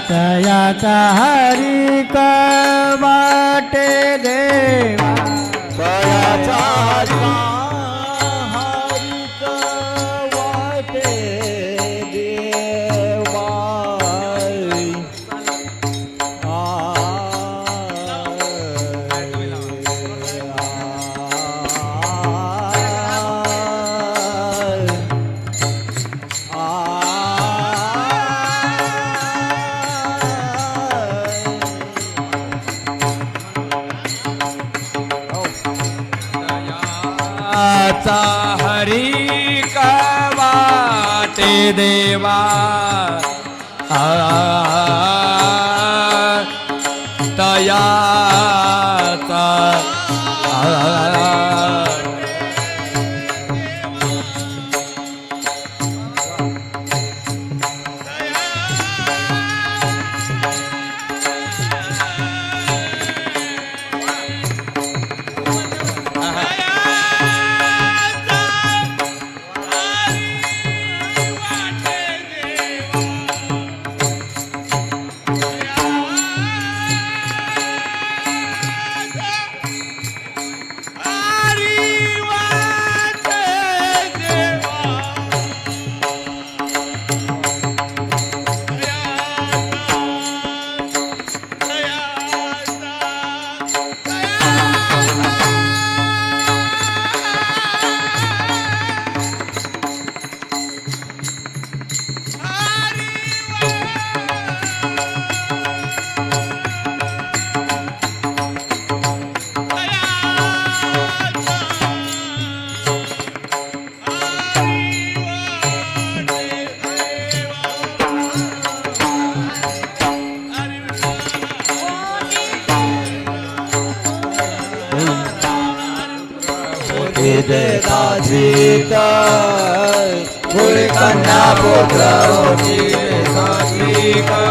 तयाचा हरी का वाटे देवा तयाचा हरी का वाटे देवा हरी का वाटे देवा तयाचा दाजीता कोई कन्या पुत्र होती साधिका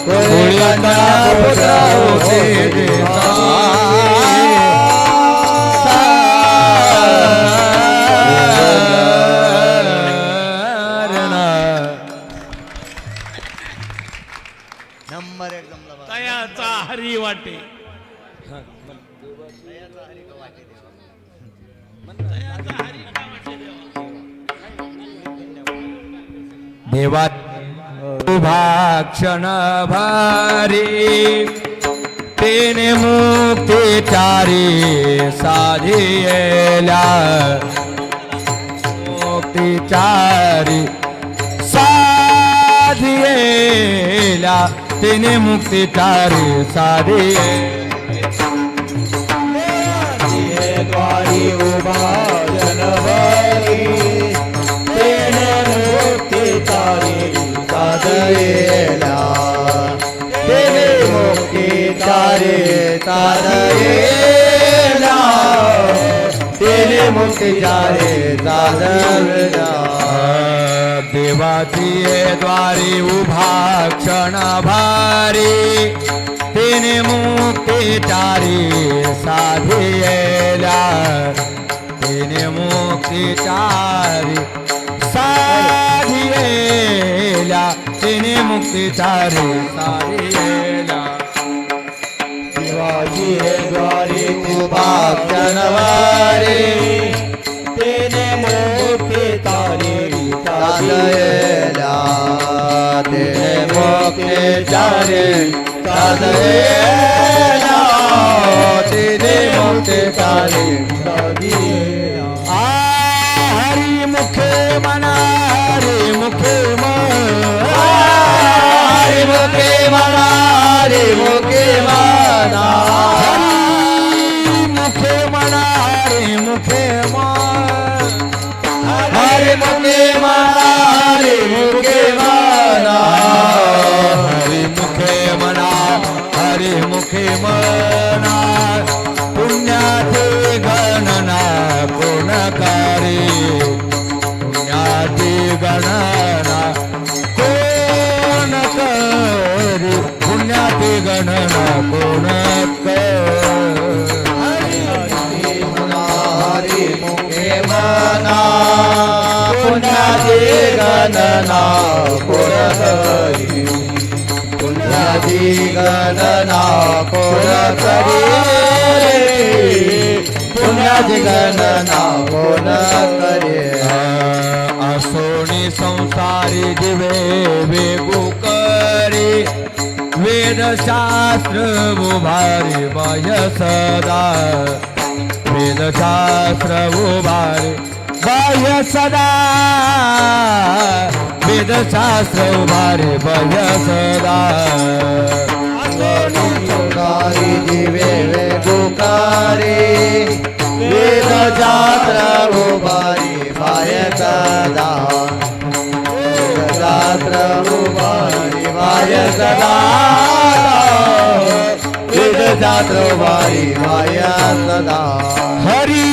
कोई कन्या पुत्र होती नंबर एकदम तयाचा हरी वाटे देवा भाक्षण भारी तेने मुक्ती चारी साधियेला मुक्ती चारी साधियेला तेने मुक्ती चारी द्वारी उभा जनवारी तेने मुक्ती चारी साधयेला तेने मुक्ती चारी साधयेला तेने मुक्ती चारी साधयेला देवाची द्वारी उभा क्षण भारी तेने मुक्ती चारी साधियेला तेने मुक्ती चारी साधियेला तेने मुक्ती चारी साधियेला देवाची द्वारी उभा क्षणवारी तेने मुक्ती चारी साधयेला तेने मुक्ती चारी साधयेला तेने मुक्ती चारी साधयेला हरी मुखे मना हरी मुखे हरी मुखे मना हरी मुखे मना हरी मुखे मना हरी मुखे हरी मुखे मना हरी मुखे मना हरी मुखे मना हरी मुखे मना पुण्याचे गणना गुणकारी पुण्याची गणना कोण करी पुण्याची गणना कोण हरी मुखे मना पुण्याची गणना कोण करी पुण्याची गणना कोण करी पुण्याची गणना कोण करे असोनी संसारी दिवे वेगू करे वेदशास्त्र उभारी बाह्य सदा वेदशास्त्र उभारी बाह्य सदा वेदशास्त्र उभारी बाह्य सदा संसारी दिवे वेगुकारी वेद जात्र उभारी बाह्य सदा वेद जात्र उभारी बाह्य सदा वेद जात्र उभारी बाह्य सदा हरी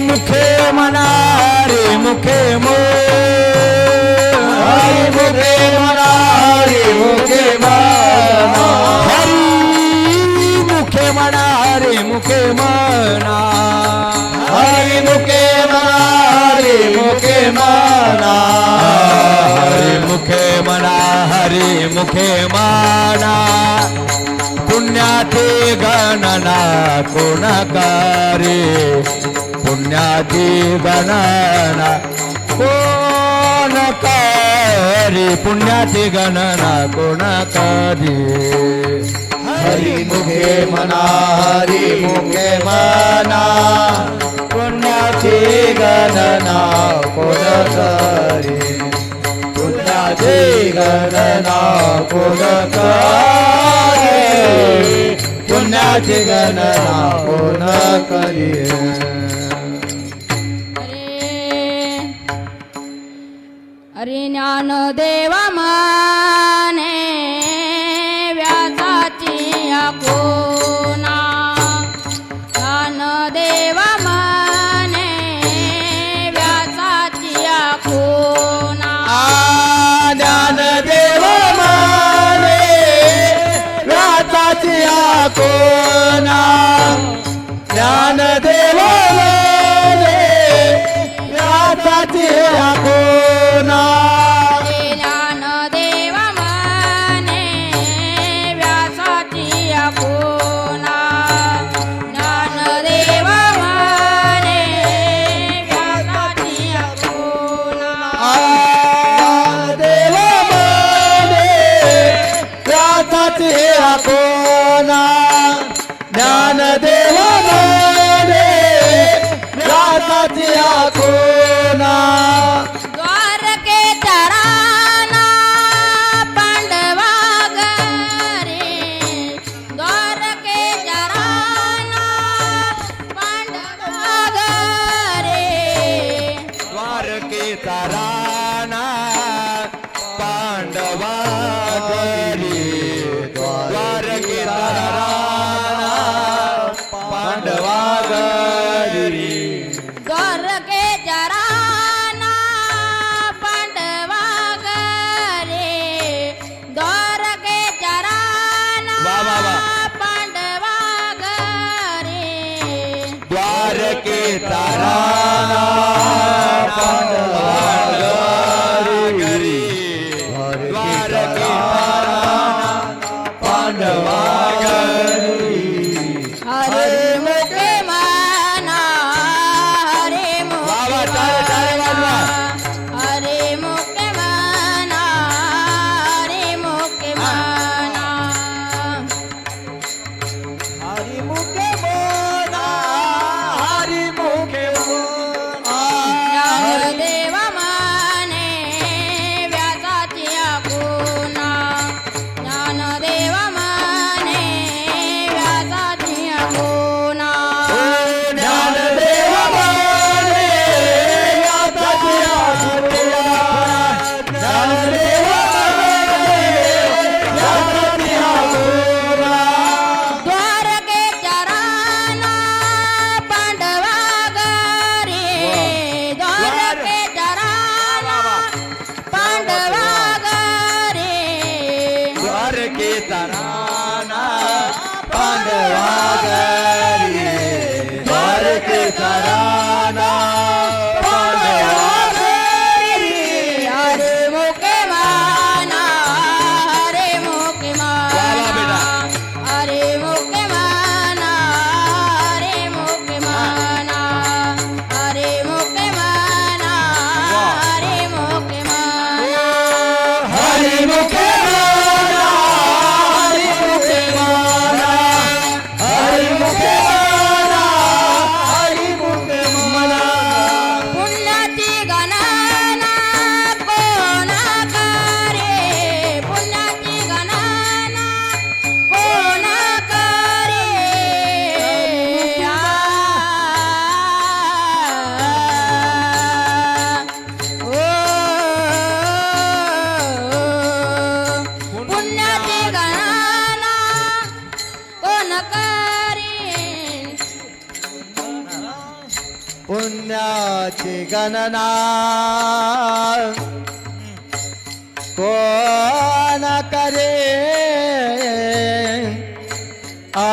मुखे मना रे मुखे मो हरी मुखे मना हरी मुखे मना हरी मुखे मना रे मुखे मना हरी मुखे मना हरी मुखे मना हरी मुखे मना हरी मुखे मना पुण्याची गणना कोण करे पुण्याची गणना कोण करे पुण्याची गणना कोण करे हरी मुखे मना हरी मुखे मना पुण्याची गणना कोण करे पुण्याची गणना कोण करे पुण्याची गणना कोण करे अरे ज्ञानदेवा माने व्यासाची कोना ज्ञानदेवा माने व्यासाची कोना ज्ञानदेव माने व्यासाची कोना ज्ञानदेव माने व्यासाची कोना ज्ञानदेवा माने व्यासाची कोना ज्ञानदेवा माने व्यासाची कोना देव माने व्यासाची कोना ज्ञानदेव माने व्यासाची कोना द्वारके चराना पांडवा गरे द्वारके चराना पांडवा गरे द्वारकेचा राणा पांडवा घरी द्वारकेचा राणा पांडवा घरी द्वारके चराना पांडवा गरे द्वारके चराना वा, वा, वा. पांडवा गरे द्वारकेचा राणा पांडवा घरी गणना कोण करे आ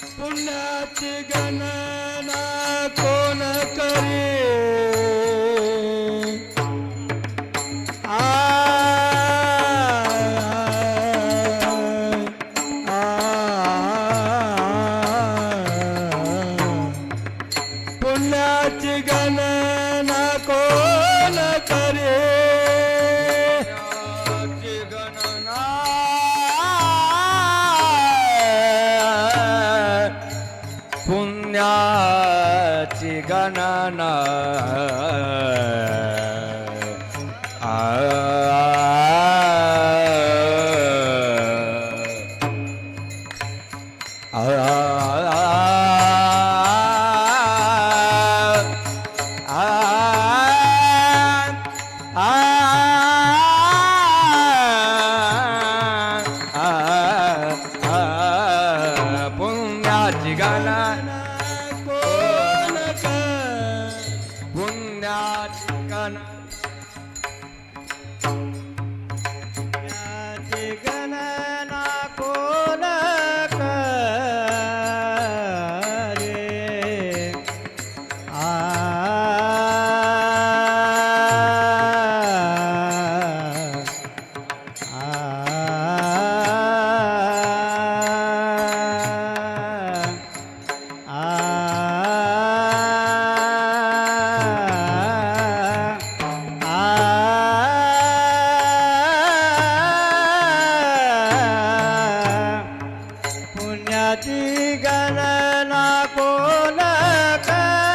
पुण्याची गणना कोण करी पुण्याची गणना कोण करे पुण्याची गणना कोण करे पुण्याची गणना पुण्याची गणना कोण पुण्याची गणना कोण करे पुण्याची गणना कोण करी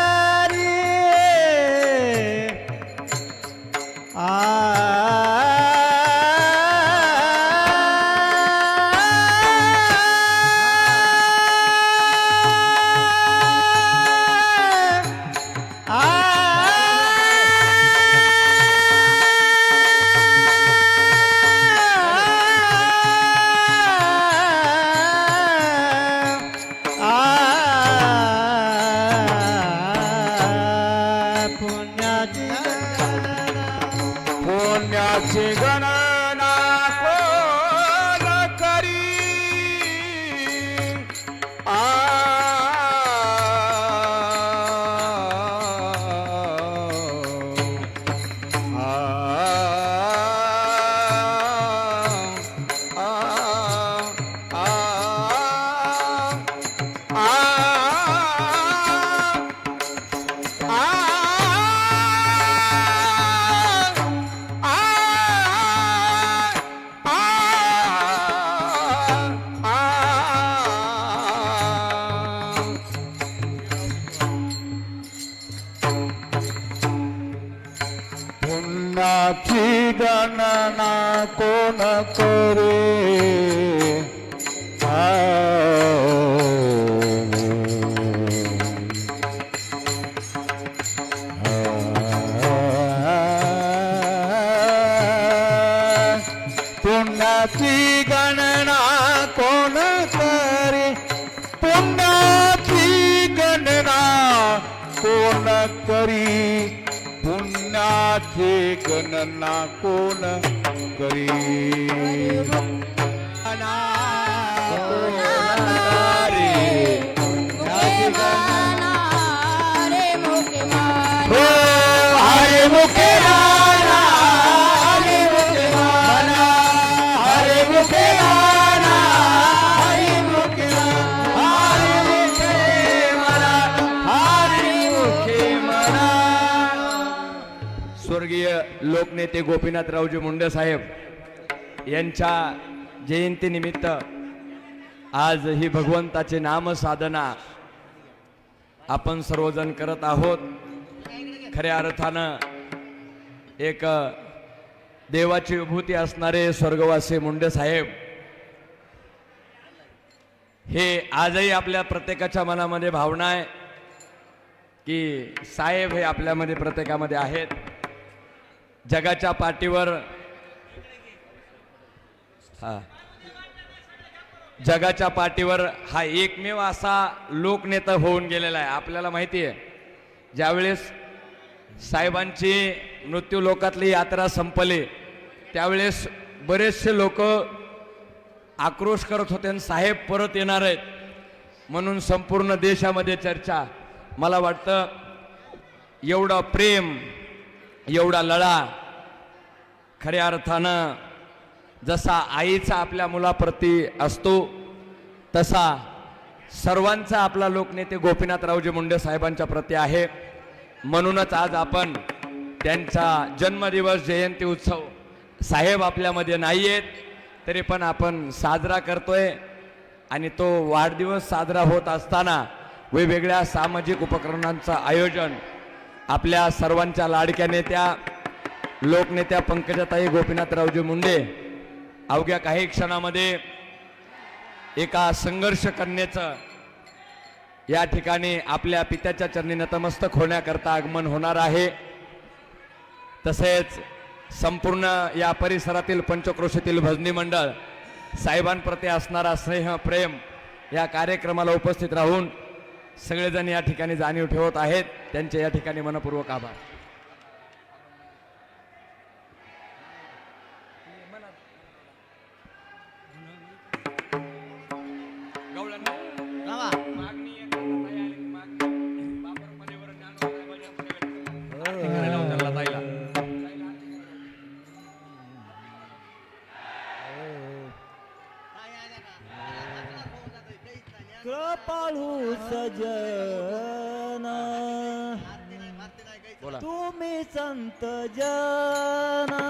पुण्याची गणना कोण करी पुण्याची गणना कोण करे कोण करी पुण्याची गणना कोण करी पुण्याची गणना कोण करी हो हरे मुखे राणा हरे मुखे राणा हरे मुखे राणा हरे मुखे राणा हरे मुखे मना हरे मुखे मना. स्वर्गीय लोकनेते गोपीनाथरावजी मुंडे साहेब यांच्या जयंतीनिमित्त आज ही भगवंताचे नाम साधना आपण सर्वजण करत आहोत. खऱ्या अर्थानं एक देवाची विभूती असणारे स्वर्गवासी मुंडे साहेब हे आजही आपल्या प्रत्येकाच्या मनामध्ये भावना आहे की साहेब हे आपल्यामध्ये प्रत्येकामध्ये आहेत. जगाच्या पाठीवर जगाच्या पाठीवर हा एकमेव असा लोकनेता होऊन गेलेला आहे. आपल्याला माहिती आहे ज्यावेळेस साहेबांची मृत्यू लोकातली यात्रा संपली त्यावेळेस बरेचसे लोक आक्रोश करत होते आणि साहेब परत येणार आहेत म्हणून संपूर्ण देशामध्ये चर्चा. मला वाटतं एवढं प्रेम एवढा लढा खऱ्या अर्थानं जसा आईचा आपल्या मुलाप्रती असतो तसा सर्वांचा आपला लोकनेते गोपीनाथरावजी मुंडे साहेबांच्या प्रती आहे. म्हणूनच आज आपण त्यांचा जन्मदिवस जयंती उत्सव साहेब आपल्यामध्ये नाही आहेत तरी पण आपण साजरा करतोय आणि तो वाढदिवस साजरा होत असताना वेगवेगळ्या सामाजिक उपक्रमांचं आयोजन आपल्या सर्वांच्या लाडक्या नेत्या लोकनेत्या पंकजाताई गोपीनाथरावजी मुंडे अवघ्या काही क्षणामध्ये एका संघर्ष कन्येचं या ठिकाणी आपल्या पित्याच्या चरणी नतमस्तक होण्याकरता आगमन होणार आहे. तसेच संपूर्ण या परिसरातील पंचक्रोशीतील भजनी मंडळ साहेबांप्रती असणारा स्नेह प्रेम या कार्यक्रमाला उपस्थित राहून सगळेजण या ठिकाणी जाणीव ठेवत आहेत. त्यांचे या ठिकाणी मनपूर्वक आभार. कृपाळू सजना तुम्ही संत जना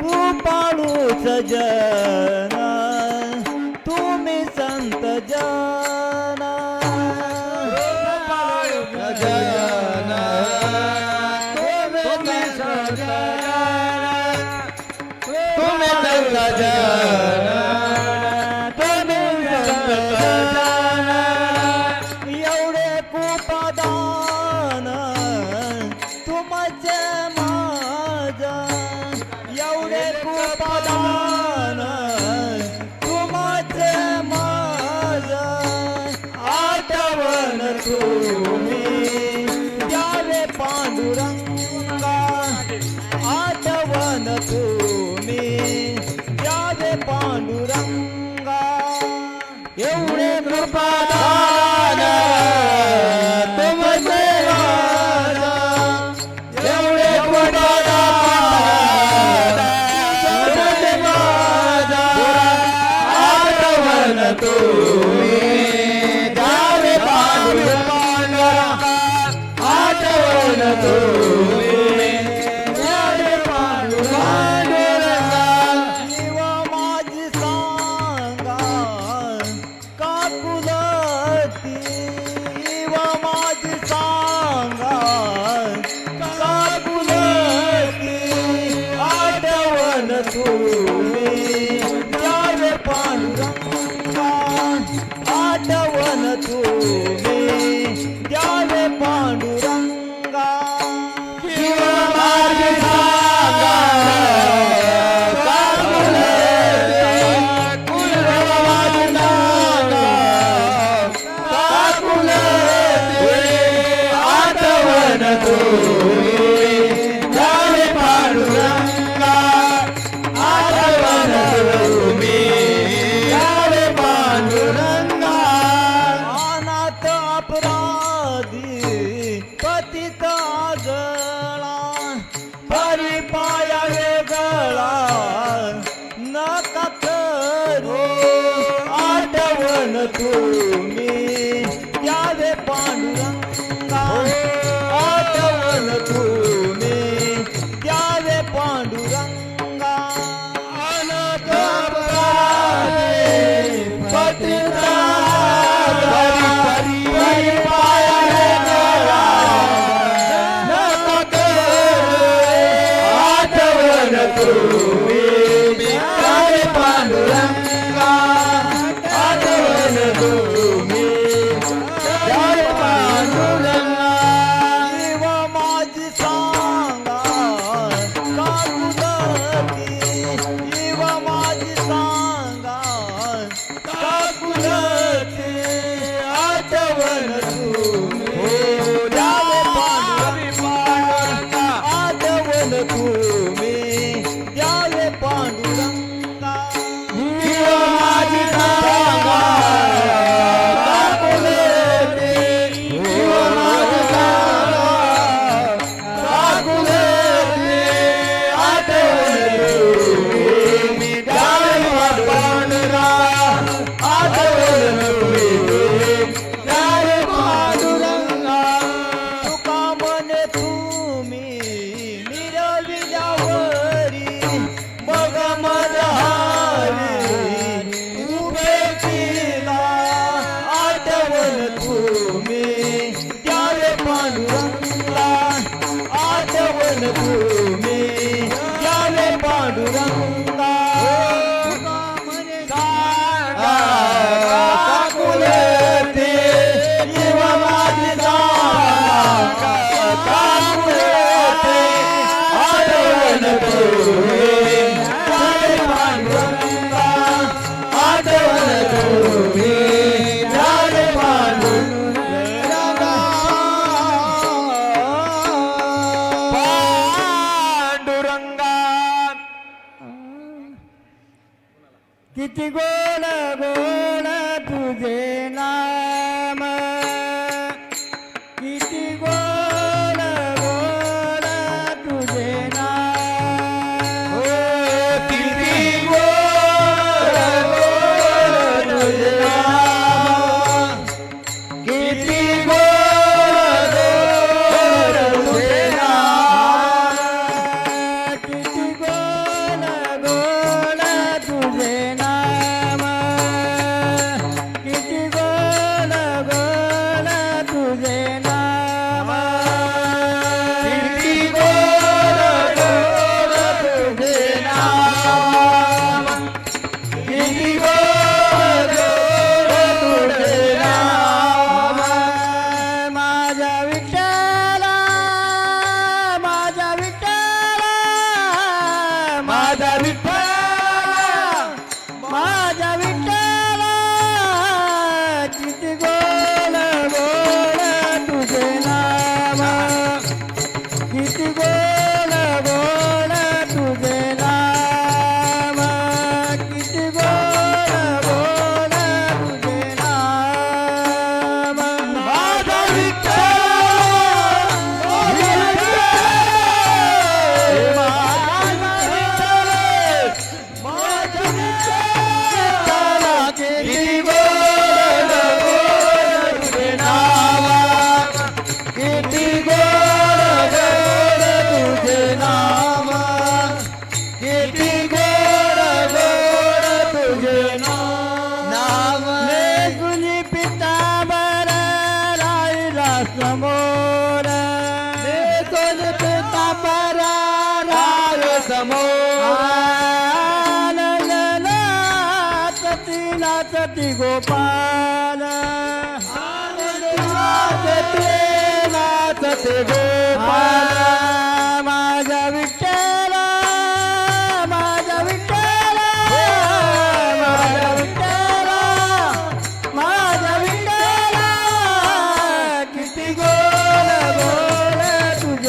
कृपाळू सजना तुम्ही संत जना कृपाळू सजना तुम्ही संत जना तुम्ही संत जना पांडुरंगा एवढे कृपादान तुमचे राजा एवढे कृपादान तुमचे राजा आठवण तुम्ही जावे पांडुरंगा आठवण तुम्ही तुम्ही द्यावे पांडुरंगा आठवण तुम्ही द्यावे पांडुरंगा अनाथ अपराधी पतित आजळा परिपाया वेगळा नका करू आठवण तुम्ही द्यावे पांडुरंगा आठवण तुम्ही द्यावे पांडुरंगा अनाथ अपराधी पतित जीव माझी सांगा काकुलती जीव माझी सांगा काकुलती आठवण तुम्ही द्यावे पांडुरंगा आठवण तुम्ही द्यावे पांडुरंगा जीव माझी सांगा काकुलती जीव माझी सांगा काकुलती आठवण तुम्ही द्यावे पांडुरंगा आठवण तुम्ही द्यावे पांडुरंगा तुका म्हणे तुम्ही मिरविल्यावरी मग मजहारी उभे केला आठवण तुम्ही द्यावे पांडुरंगा आठवण तुम्ही द्यावे पांडुरंगा तुका म्हणे काकुलती जीव माझी सांगा काकुलती आठवण तुम्ही द्यावे पांडुरंगा आठवण तुम्ही द्यावे पांडुरंगा किती गोड गोड तुझे नाम किती गोड गोड तुझे नाम किती गोड गोड तुझे नाम किती गोड गोड तुझे नाम किती गोड गोड तुझे नाम किती गोड गोड तुझे नाम किती गोड गोड तुझे नाम किती गोड गोड तुझे नाम माझा विठ्ठला माझा विठ्ठला माझा विठ्ठल माझा विठ्ठला किती गोड गोड तुझे नाम किती गोड गोड तुझे नाम किती गोड गोड तुझे नाम माझा विठ्ठल माझा विठ्ठल माझा विठ्ठल किती गोड गोड तुझे नाम किती गोड गोड तुझे नाम किती गोड गोड तुझे नाम तुझी पितांबर राहिला समोर तुझे पितांबर राय समोर नाचती नाचती गोपाल नाचते नाचते गोपाल माझा विठ्ठला माझा विठ्ठला माझा विठ्ठला माझा विठ्ठला किती गोड गोड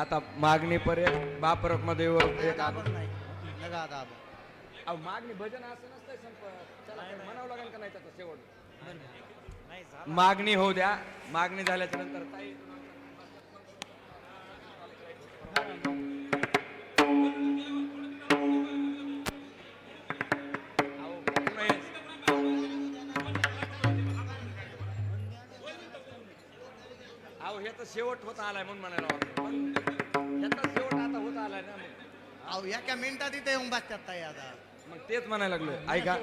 आता मागणी पर्यंत बापरक मध्ये एक लगा दाब अहो, मागणी भजन असं नसतंय चला म्हणावं लागेल का नाही त्याचा शेवट मागणी होऊ द्या. मागणी झाल्याच्या नंतर ताई अहो ह्याचा शेवट होत आलाय म्हणून म्हणायला वाटतं. ह्याचा शेवट आता होत आलाय ना मग. अहो एका मिनिटात इथे येऊन बसतात ताई आता. मग तेच म्हणायला लागलोय. ऐका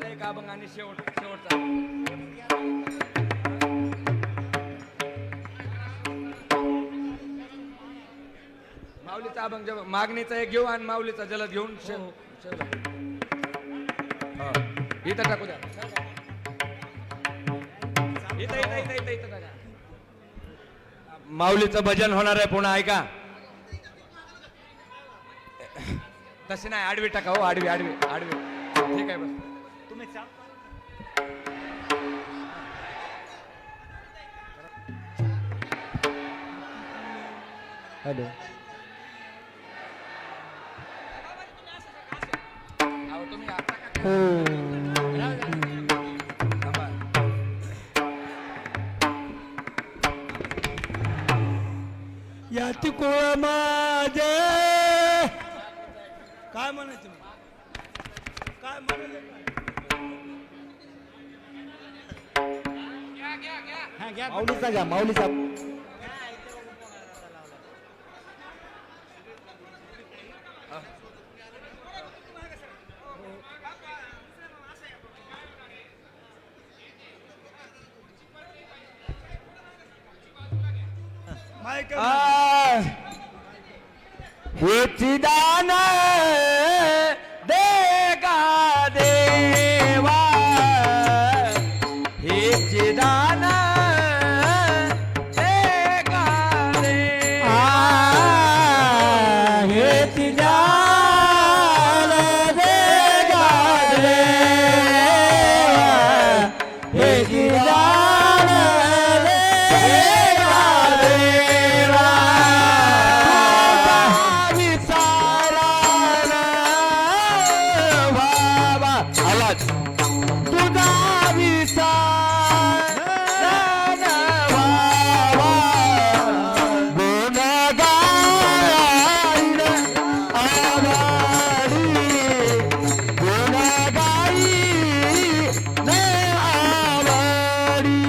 एक अभंग आणि शेवटचा माऊलीचा अभंग मागणीचा एक घेऊ आणि माऊलीचा जलद घेऊन इथं टाकू द्या. इथं टाका. माऊलीचं भजन होणार आहे पुन्हा. ऐका तसे नाही आडवी टाका हो. आडवी आडवी आडवी ठीक आहे बस तुम्ही हॅलो अहो तुम्ही आता का- हो थांबा. याती कोळ माझे काय म्हणायचं काय म्हणायचं माऊलीचा घ्या माऊलीचा. माईक हेची दान देगा देवा हेची दान देगा देवा हेची दान देगा देवा हेची दान देगा देवा आवाज तुझा विसार गुण गाईन आवडी गुण गाईन आवडी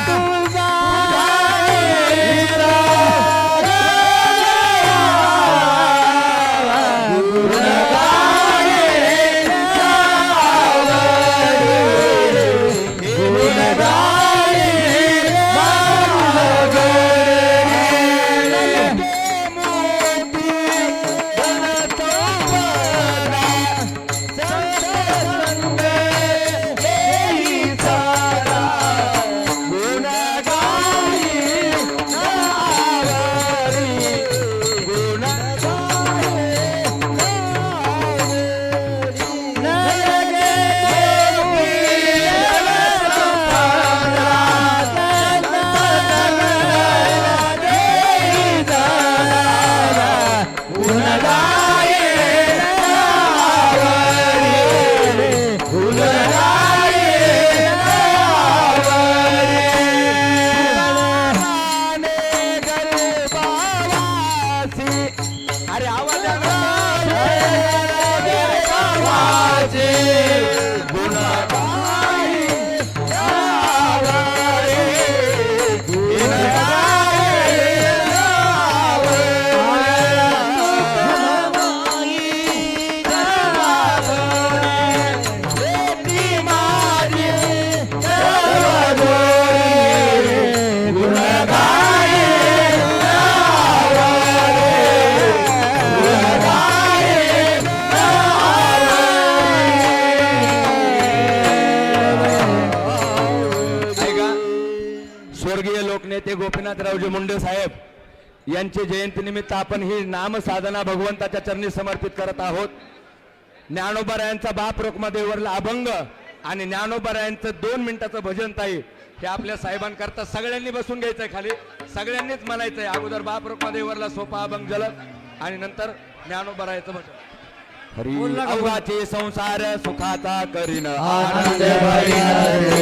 तुझा अरे स्वर्गीय लोकनेते गोपीनाथरावजी मुंडे साहेब यांची जयंतीनिमित्त आपण ही नामसाधना भगवंताच्या चरणी समर्पित करत आहोत. ज्ञानोबरायांचा बाप रोकमादेवरला अभंग आणि ज्ञानोबरायांचं 2 मिनिटाचं भजन ताई हे आपल्या साहेबांकरता सगळ्यांनी बसून घ्यायचंय, खाली सगळ्यांनीच म्हणायचंय. अगोदर बाप रोकमादेवरला सोपा अभंग जलद आणि नंतर ज्ञानोबरायांचं भजन. हरी अवघाचे संसार सुखाचा करीन आनंद भरीन रे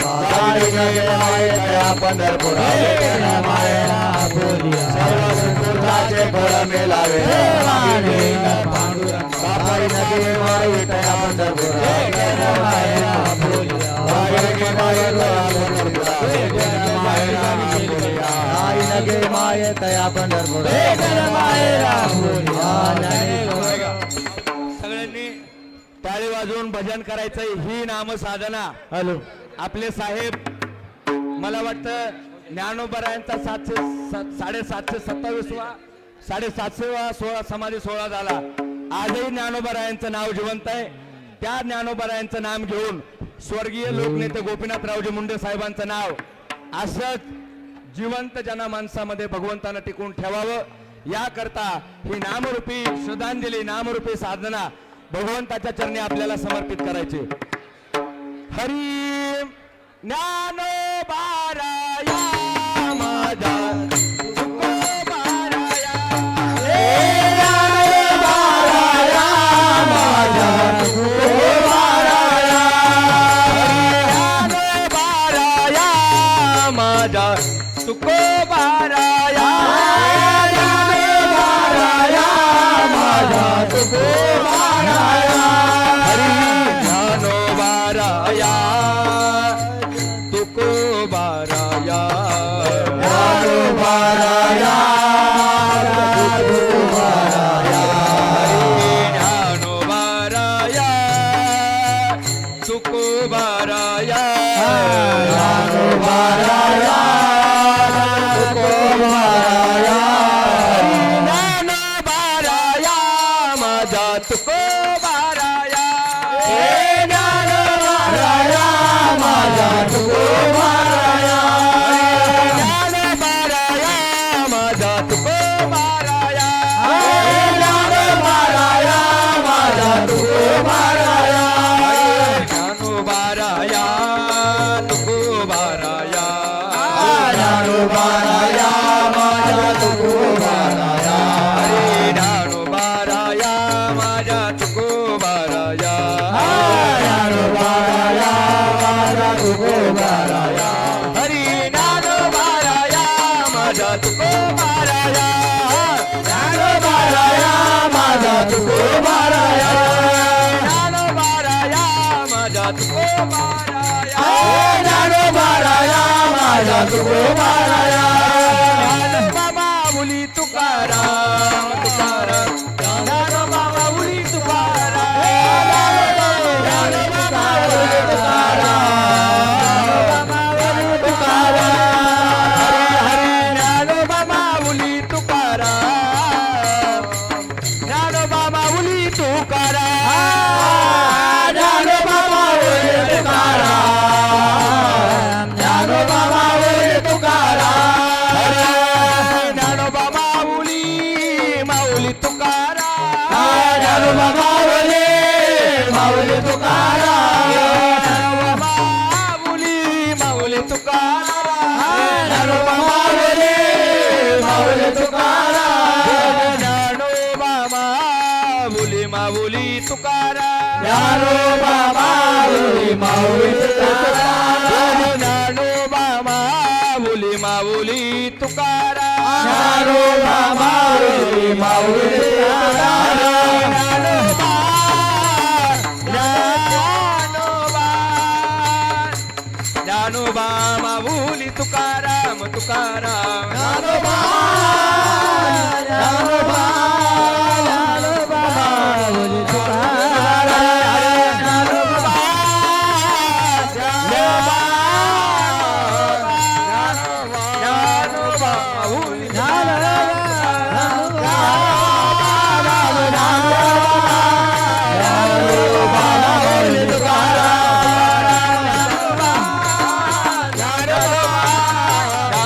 पारी नये दया पंढरपुरा विठ्ठल मायेला बोलिया सर्व सुखदाचे फळ मिळावे पारी नये माय विठ्ठल पंढरपुरा विठ्ठल मायेला बोलिया पारी नये माय दया पंढरपुरा विठ्ठल मायेला बोलिया. सगळ्यांनी टाळी वाजवून भजन करायचंय. ही नामसाधना हॅलो आपले साहेब मला वाटतं ज्ञानोबरायांचा 727वा 750वा समाधी सोहळा झाला. आजही ज्ञानोबरायांचं नाव जिवंत आहे. त्या ज्ञानोबरायांचं नाम घेऊन स्वर्गीय लोकनेते गोपीनाथरावजी मुंडे साहेबांचं नाव असंच जिवंत जनमानसामध्ये भगवंतानं टिकून ठेवावं याकरता ही नामरूपी श्रद्धांजली नामरूपी साधना भगवंताच्या चरणी आपल्याला समर्पित करायची. हरी ज्ञानोबाराया माझा तुकोबाराया, हे ज्ञानोबाराया माझा तुकोबाराया, ज्ञानोबाराया माझा तुकोबाराया, ज्ञानोबाराया माझा तुकोबाराया, हरी ज्ञानोबाराया तुकोबाराया, ज्ञानोबाराया तुकोबाराया, हरी ज्ञानोबाराया तुकोबाराया, ज्ञानोबाराया तुकोबाराया, हरी ज्ञानोबाराया माझा तुकोबाराया, हे ज्ञानोबाराया माझा तुकोबाराया, ज्ञानोबाराया माझा तुकोबाराया, ज्ञानोबाराया माझा तुकोबाराया, ज्ञानोबाराया तुकोबाराया, ज्ञानोबाराया माझा तुकोबाराया, हरे ज्ञानोबाराया माझा तुकोबाराया, ज्ञानोबाराया माझा तुकोबाराया, हरी ज्ञानोबाराया माझा तुकोबाराया, ज्ञानोबाराया माझा तुकोबाराया, ज्ञानोबाराया माझा तुकोबाराया, ज्ञानोबाराया माझा तुकोबाराया, ज्ञानोबा मुली तुकाराम तुकाराम, ज्ञानोबा मुली तुकाराम, ज्ञानोबा मुली तुकाराम, हरी ज्ञानोबा मुली तुकाराम, ज्ञानोबा मुली तुकाराम, ज्ञानोबा मुली तुकाराम, ज्ञानोबा मुली तुकाराम, हरी ज्ञानोबा माऊली तुकाराम, ज्ञानोबा माऊली तुकाराम, ज्ञानोबा माऊली तुकाराम, ज्ञानोबा माऊली तुकाराम, ज्ञानोबा माऊली तुकाराम, ज्ञानोबा माऊली तुकाराम, ज्ञानोबा माऊली तुकाराम, ज्ञानोबा माऊली तुकाराम, ज्ञानोबा माऊली तुकाराम तुकाराम, ज्ञानोबा ज्ञानोबा ज्ञानोबा माऊली तुकाराम, ज्ञानोबा ज्ञानोबा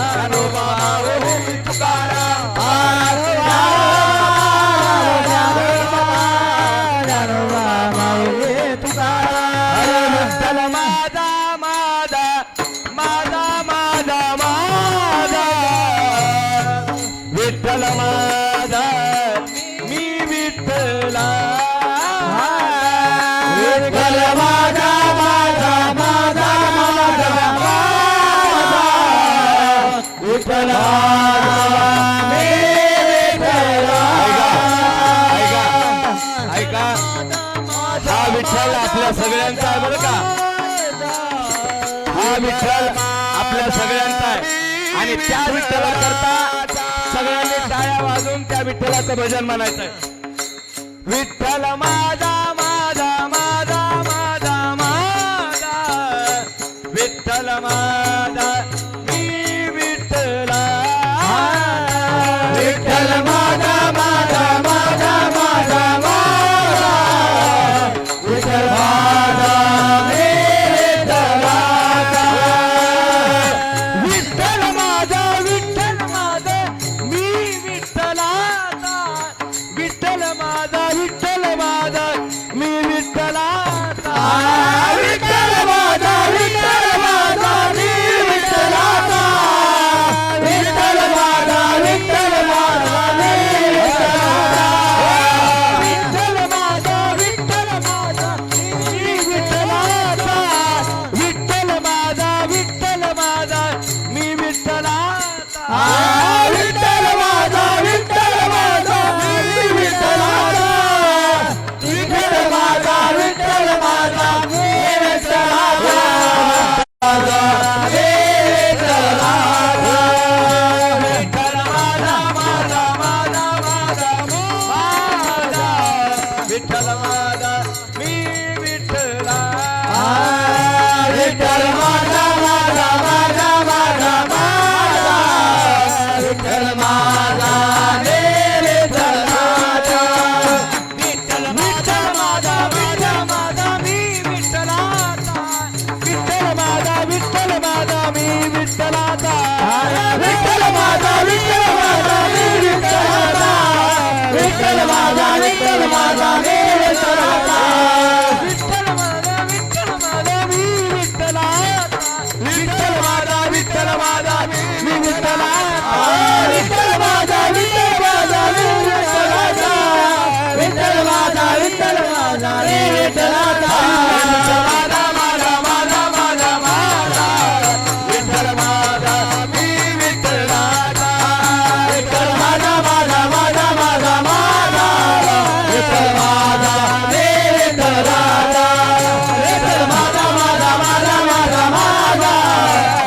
ज्ञानोबा माऊली तुकाराम, विठ्ठल माझा माझा माझा माझा माझा विठ्ठल माझा मी विठ्ठला विठ्ठल माझा माझा माझा माझा माझा विठ्ठल ऐका हा विठ्ठल आपल्या सगळ्यांचा आहे बरं का हा विठ्ठल आपल्या सगळ्यांचा आहे आणि त्या विठ्ठला करता सगळ्यांनी टाळ्या वाजवून त्या विठ्ठलाचं भजन म्हणायचं आहे विठ्ठल माझा माझा माझा माझा माझा विठ्ठल माझा मी विठ्ठला विठ्ठल माझा माझा माझा माझा माझा विठ्ठल माझा विठ्ठल माझा विठ्ठल माझा मी विठ्ठलाचा विठ्ठल माझा मी विठ्ठलाचा विठ्ठल माझा विठ्ठल माझा मी विठ्ठलाचा विठ्ठल माझा विठ्ठल माझा मी विठ्ठलाचा विठ्ठल माझा मी विठ्ठलाचा विठ्ठल माझा मी विठ्ठलाचा विठ्ठल माझा विठ्ठल माझा मी विठ्ठलाचा विठ्ठल माझा विठ्ठल माझा मी विठ्ठलाचा माझा मी विठ्ठलाचा विठ्ठल माझा माझा माझा माझा माझा विठ्ठल माझा मी विठ्ठला विठ्ठल माझा माझा माझा माझा माझा विठ्ठल माझा मी विठ्ठलाचा विठ्ठल माझा माझा माझा मी विठ्ठलाचा विठ्ठल माझा मी विठ्ठलाचा विठ्ठल माझा विठ्ठल माझा मी विठ्ठलाचा विठ्ठल माझा विठ्ठल माझा मी विठ्ठलाचा विठ्ठल माझा मी विठ्ठलाचा विठ्ठल माझा मी विठ्ठलाचा विठ्ठल माझा विठ्ठल माझा मी विठ्ठलाचा विठ्ठल माझा विठ्ठल माझा मी विठ्ठलाचा माझा माझा माझा माझा माझा विठ्ठल माझा मी विठ्ठलाचा विठ्ठल माझा माझा माझा माझा माझा विठ्ठल माझा मी विठ्ठलाचा विठ्ठल माझा माझा माझा माझा माझा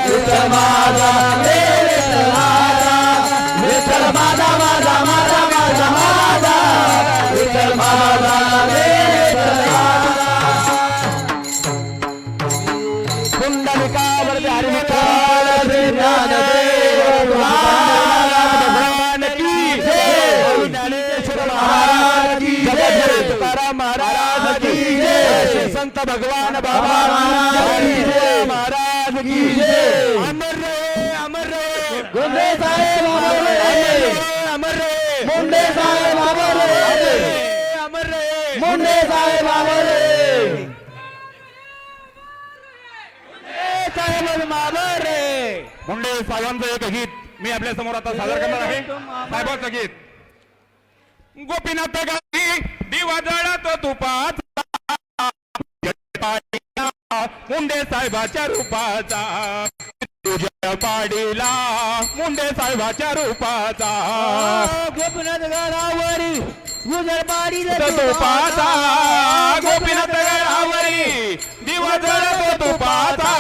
विठ्ठल माझा मी विठ्ठलाचा विठ्ठल माझा माझा माझा माझा माझा विठ्ठल माझा मी कुंडलिकावरती हरिविठ्ठल श्री ज्ञानदेव भगवान की जय ज्ञानेश्वर महाराज की जय तुकाराम महाराज की जय श्री संत भगवान बाबा महाराज की जय अमर रहे गुंडे साहेब अमर रहे अमर रहे मुंडे साहेब अमर रहे अमर रहे मुंडे साहेब अमर रहे मुंडे साहेबांचं एक गीत मी आपल्या समोर आता सादर करणार आहे साहेबांचं गीत गोपीनाथ गावी दिवा जळतो तुपाचा मुंडे साहेबाच्या रूपाचा तुझ्या पाडीला मुंडे साहेबाच्या रूपाचा गोपीनाथ गडावरी गुजरबाडी तुपाचा गोपीनाथ गडावरी दिवा जळतो तुपाचा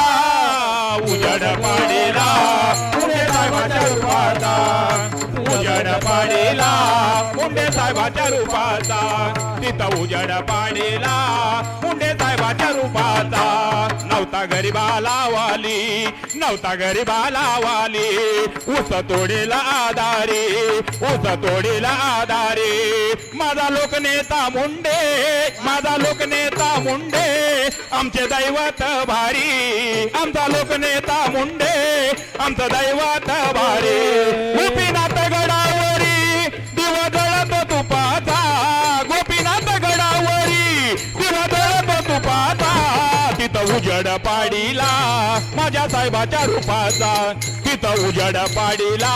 उजड पाडीला मुंडे साहेबाच्या रूपाचा उजड पाडीला मुंडे साहेबाच्या रूपाचा तिथं उजड पाडीला मुंडे साहेबाच्या रूपाचा नव्हता गरीबाला वाली नव्हता गरीबाला वाली ऊस तोडीला आधारी ऊस तोडीला आधारी माझा लोकनेता मुंडे माझा लोकनेता मुंडे आमचे दैवत भारी आमचा लोकनेता मुंडे आमचं दैवत भारी गोपीनाथ गडावरी दिवा जळतो तुपाचा गोपीनाथ गडावरी दिवा जळतो तुपाचा तिथं तिथं उजड पाडीला माझ्या साहेबाच्या रूपाचा, तिथं उजड पाडीला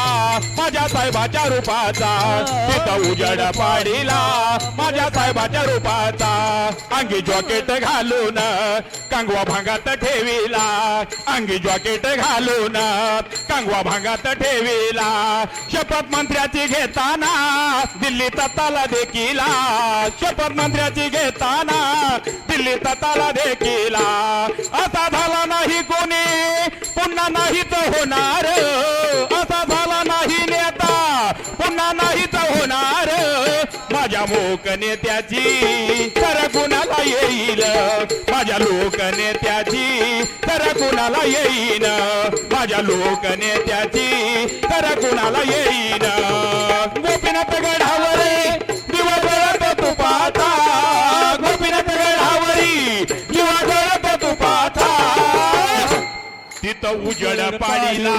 माझ्या साहेबाच्या रूपाचा, तिथं उजड पाडीला माझ्या साहेबाच्या रूपाचा. अंगी जॉकेट घालून कांगवा भांगात ठेविला, अंगी जॉकेट घालून कांगवा भांगात ठेविला. शपथ मंत्र्याची घेताना दिल्ली तताला देखीला, शपथ मंत्र्याची घेताना दिल्ली तताला देखीला. असा झाला नाही कोणी पुन्हा नाहीच होणार, असा झाला नाही नेता पुन्हा नाहीच होणार. माझ्या मूक नेत्याची तर कुणाला येईल, माझ्या लोक नेत्याची तर कुणाला येईन, माझ्या लोक नेत्याची तर कुणाला येईन. गोपीनाथ गडावर दिवा जळत तुपाचा, गोपीनाथ गडावरी दिवा जळत तुपाचा. तिथं उजड पाडीला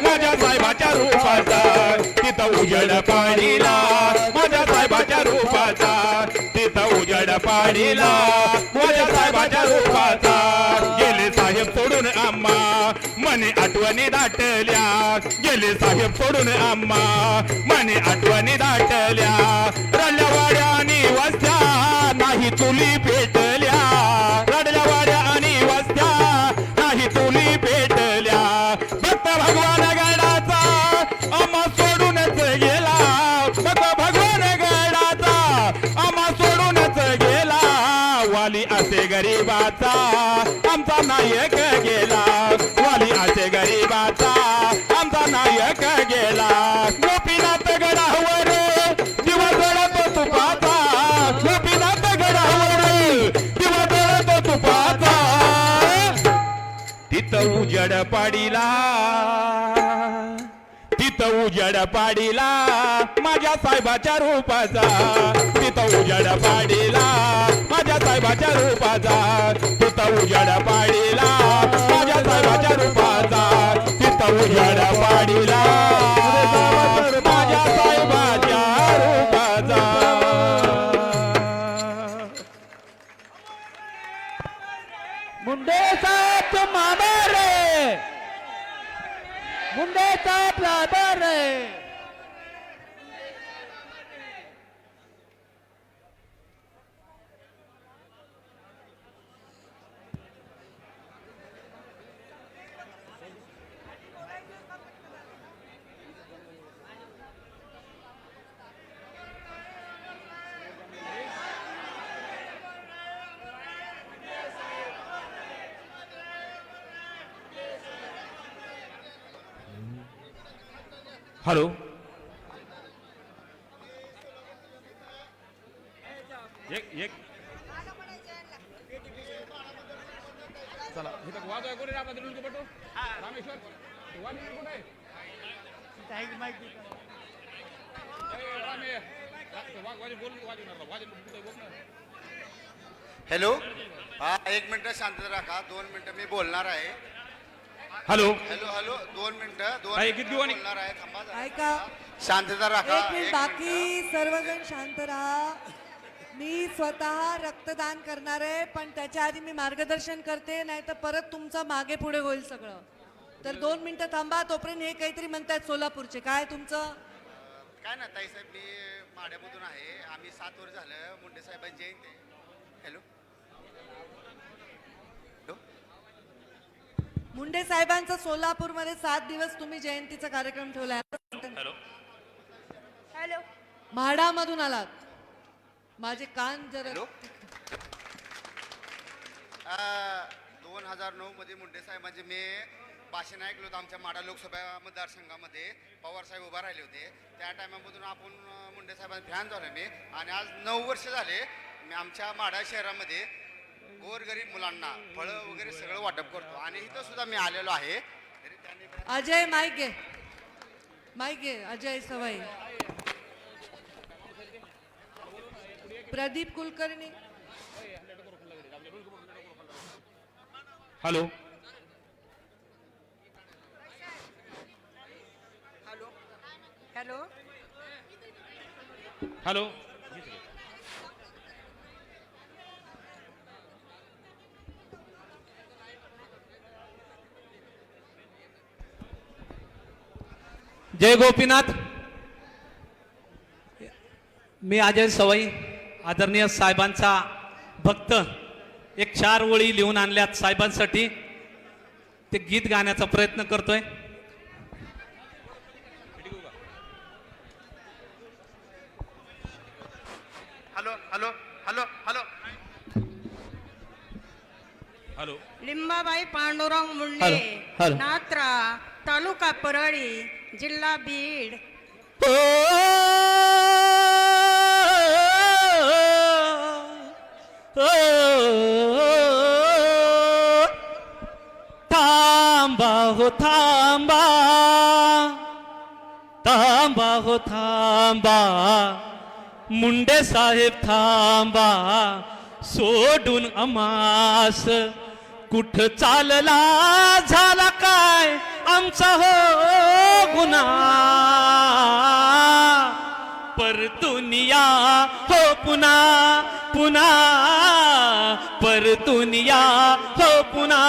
माझ्या साहेबाच्या रूपाचा, तिथं उजड पाडीला माझ्या साहेबाच्या रूपाचा, तिथं उजड पाडीला माझ्या साहेबाच्या रूपाचा. गेले साहेब सोडून आम्हा मने आठवणी दाटल्या, गेले साहेब सोडून आम्हा मने आठवणी दाटल्या. रडल्या वाड्या आणि वस्त्या नाही चुली पेटल्या, रडल्या वाड्या आणि वस्त्या नाही चुली पेटल्या. भक्त भगवान गडाचा आम्हा सोडूनच गेला, भक्त भगवान गडाचा आम्हा सोडूनच गेला. वाली असे गरीबाचा आमचा नायक गेला, वाली असे गरीबाचा आमचा नायक गेला. गोपीनाथ गडावर दिवा जळतो तुपाचा, गोपीनाथ गडावर दिवा जळतो तुपाचा. तिथं उजड पाडीला, तिथं उजड पाडीला माझ्या साहेबाच्या रूपाचा, तिथं उजड पाडीला माझ्या साहेबाच्या रूपाचा, तिथं उजड पाडीला माझ्या साहेबाच्या रूपाचा, तिथं उजड पाडीला माझ्या साहेबाच्या रूपाचा. मुंडे साहब तुम हमारे, मुंडे साहब हमारे. हॅलो, एक एक चला इथं वाद आहे कोणी आपला दिलून पटो रामेश्वर वाद कुठे आहे? रामे वाज बोल बोल ना. हॅलो, हा एक मिनिट शांतता राखा, 2 मिनिटं मी बोलणार आहे. हॅलो हॅलो हॅलो 2 मिनिटं, 2 काय, मिनिटं किती दिवसांनी? बोलणार आहे. थांबा जरा. ऐका, शांतता राखा. एक मिनिट, एक बाकी सर्वजण शांत राहा. मी स्वतः रक्तदान करणार आहे, पण त्याच्या आधी मी मार्गदर्शन करते, नाही तर परत तुमचं मागे पुढे होईल सगळं. तर 2 मिनिटं थांबा. तोपर्यंत हे काहीतरी म्हणतात सोलापूरचे. काय तुमचं? काय ना ताईसाहेब, मी माड्यामधून आहे. आम्ही 7 वर्ष झालं मुंडे साहेबांची जयंती आहे. हॅलो हॅलो, मुंडे साहेबांचा सोलापूरमध्ये 7 दिवस तुम्ही जयंतीचा कार्यक्रम ठेवलाय. हॅलो हॅलो म्हाडामधून आलात. माझे कान जरा हॅलो. 2009 मध्ये मुंडे साहेबांचे मी भाषण ऐकलं होतं आमच्या माडा लोकसभा मतदारसंघामध्ये. पवार साहेब उभा राहिले होते. त्या टायमामधून आपण मुंडे साहेबांचे फॅन झालो मी. आणि आज 9 वर्ष झाले मी आमच्या माडा शहरामध्ये गोरगरीब मुलांना फळं वगैरे सगळं वाटप करतो. आणि इथं सुद्धा मी आलेलो आहे. तरी त्यांनी अजय माईक घे, माईक घे. Ajay Sawai, Pradeep Kulkarni. Hello hello hello जय गोपीनाथ. मी अजय सवाई, आदरणीय साहेबांचा भक्त. एक 4 ओळी लिहून आणल्यात साहेबांसाठी, ते गीत गाण्याचा प्रयत्न करतोय. Hello hello hello hello hello. Limbabai Pandurang hello, Munde hello. Natra taluka Parli जिल्हा बीड. थांबा हो थांबा, थांबा हो थांबा, मुंडे साहेब थांबा, सोडून अमास कुठ चालला, झाला काय आमचा हो गुन्हा. परतुनिया हो पुन्हा पुन्हा, परतुनिया हो पुन्हा.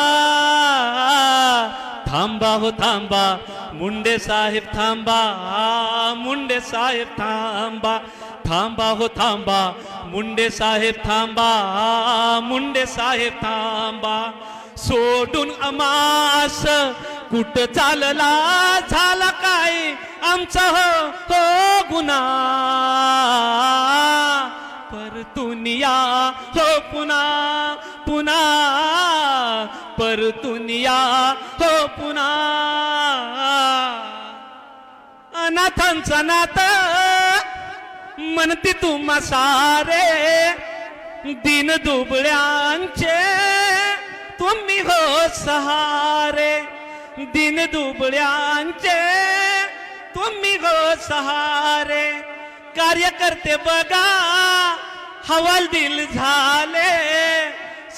थांबा हो थांबा, मुंडे साहेब थांबा, मुंडे साहेब थांबा, थांबा हो थांबा, मुंडे साहेब थांबा, मुंडे साहेब थांबा, सोडून अमास कुठ चालला, झाला काय आमचा हो गुन्हा. परतुनिया हो पुन्हा पुन्हा, परतुनिया हो पुन्हा. अनाथांचा नात म्हणती तुम्हा सारे, दिन दुबळ्यांचे तुम्ही हो सहारे, दिन दुबळ्यांचे तुम्ही हो सहारे. कार्यकर्ते बघा हवालदिल झाले,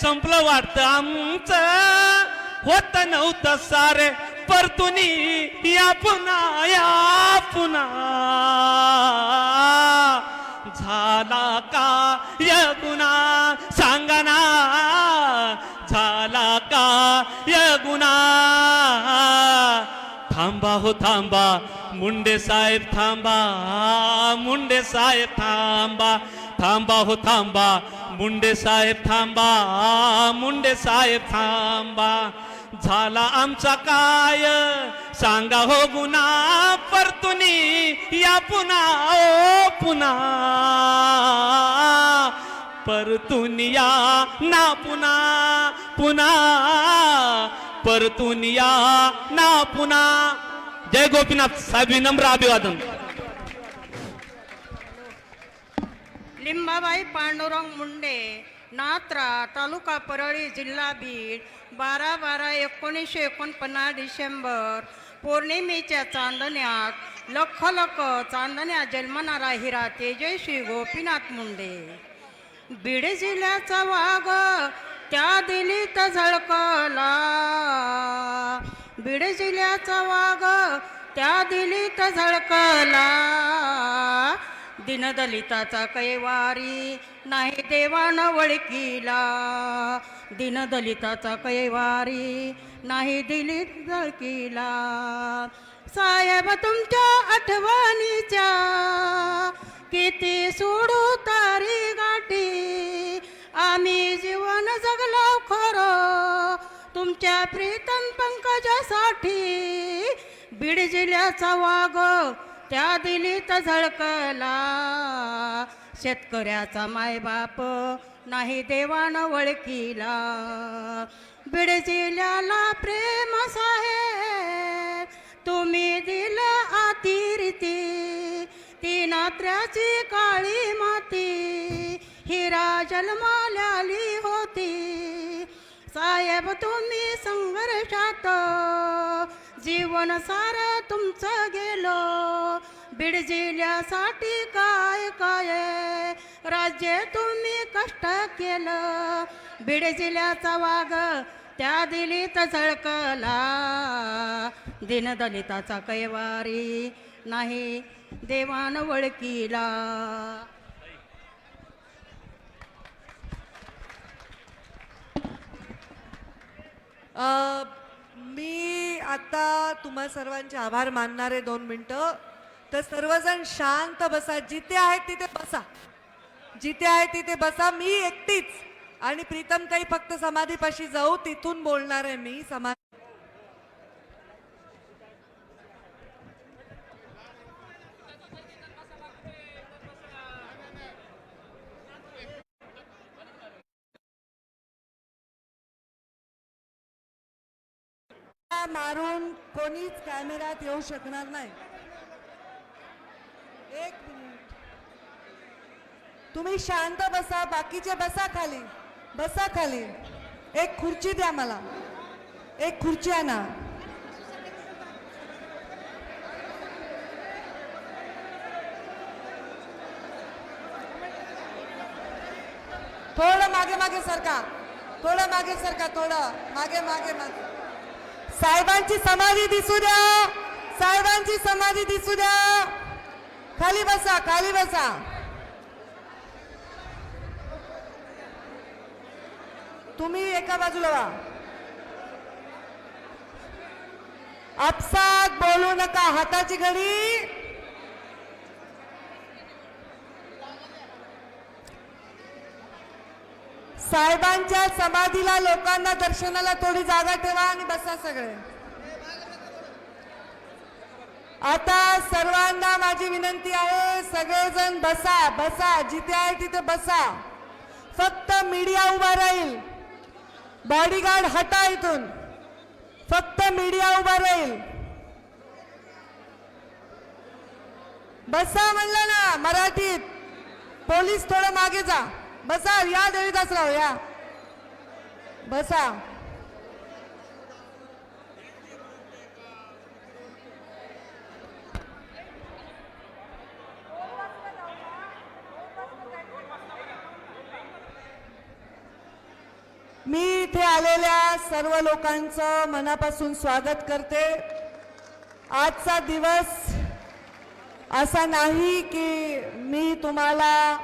संपलं वाटतं आमचं होत नव्हतं सारे. परतुनी या पुन्हा या पुन्हा, झाला का या गुन्हा सांगा ना, झाला का या गुन्हा. थांबा हो थांबा, मुंडे साहेब थांबा, मुंडे साहेब थांबा, थांबा हो थांबा, मुंडे साहेब थांबा, मुंडे साहेब थांबा. झाला आमचा काय सांगा हो गुन्हा. परतुनी या पुन्हा ओ पुन्हा, परतुनिया ना पुन्हा पुन्हा, परतुनिया ना पुन्हा. जय गोपीनाथ साहेब, विनम्र अभिवादन. लिंबाबाई पांडुरंग मुंडे नात्रा तालुका परळी जिल्हा बीड. 12/12/1949 डिसेंबर पौर्णिमेच्या चांदण्यात लख लख चांदण्या जन्मणारा हिरा तेजस्वी गोपीनाथ मुंडे. बीड जिल्ह्याचा वाघ त्या दिल्लीत झळकला, बीड जिल्ह्याचा वाघ त्या दिल्लीत झळकला. दीनदलिताचा कैवारी नाही देवानं वळकीला, दीनदलिताचा कैवारी नाही दिलीत झळकीला. साहेब तुमच्या आठवणीच्या किती सोडू तारी गाठी, आम्ही जीवन जगलो खरं तुमच्या प्रीतम पंकजासाठी. बीड जिल्ह्याचा वाघ त्या दिल्लीत झळकला, शेतकऱ्याचा मायबाप नाही देवानं वळकीला. बीड जिल्ह्याला प्रेम साहेब तुम्ही दिलं आतिरीती, ती नात्र्याची काळी माती हिरा जन्माल्याली होती. साहेब तुम्ही संघर्षात जीवन सारं तुमचं गेलं, बीड जिल्ह्यासाठी काय काय राज्य तुम्ही कष्ट केलं. बीड जिल्ह्याचा वाघ त्या दिल्लीत झळकला, दीनदलिताचा कैवारी नाही देवान वळकीला. मी आता तुम्हा सर्वांचे आभार मानणारे 2 मिनिटं. तर सर्वजण शांत बसा, जिथे आहेत तिथे बसा, जिथे आहे तिथे बसा. मी एकटीच आणि प्रीतमताई फक्त समाधीपाशी जाऊ, तिथून बोलणार आहे मी. मारून कोणीच कॅमेऱ्यात येऊ शकणार नाही. 1 मिनिट, तुम्ही शांत बसा, बाकीचे बसा खाली, बसा खाली. एक खुर्ची द्या मला, एक खुर्ची आणा. थोडं मागे मागे सरका, थोडं मागे सरका, थोडं मागे मागे मागे. साहेबांची समाधी दिसू द्या, साहेबांची समाधी दिसू द्या. खाली बसा, खाली बसा. तुम्ही एका बाजूला व्हा. आपसात बोलू नका, हाताची घडी. साहेबांच्या समाधीला लोकांना दर्शनाला थोडी जागा ठेवा आणि बसा सगळे. आता सर्वांना माझी विनंती आहे, सगळेजण बसा, बसा, जिथे आहे तिथे बसा. फक्त मीडिया उभा राहील, बॉडीगार्ड हटा इथून. फक्त मीडिया उभा राहील. बसा म्हणलं ना मराठीत. पोलीस थोडं मागे जा. बसा, या देवीदासराव या, बसा. मी इथे आलेल्या सर्व लोकांचं मनापासून स्वागत करते. आजचा दिवस असा नाही की मी तुम्हाला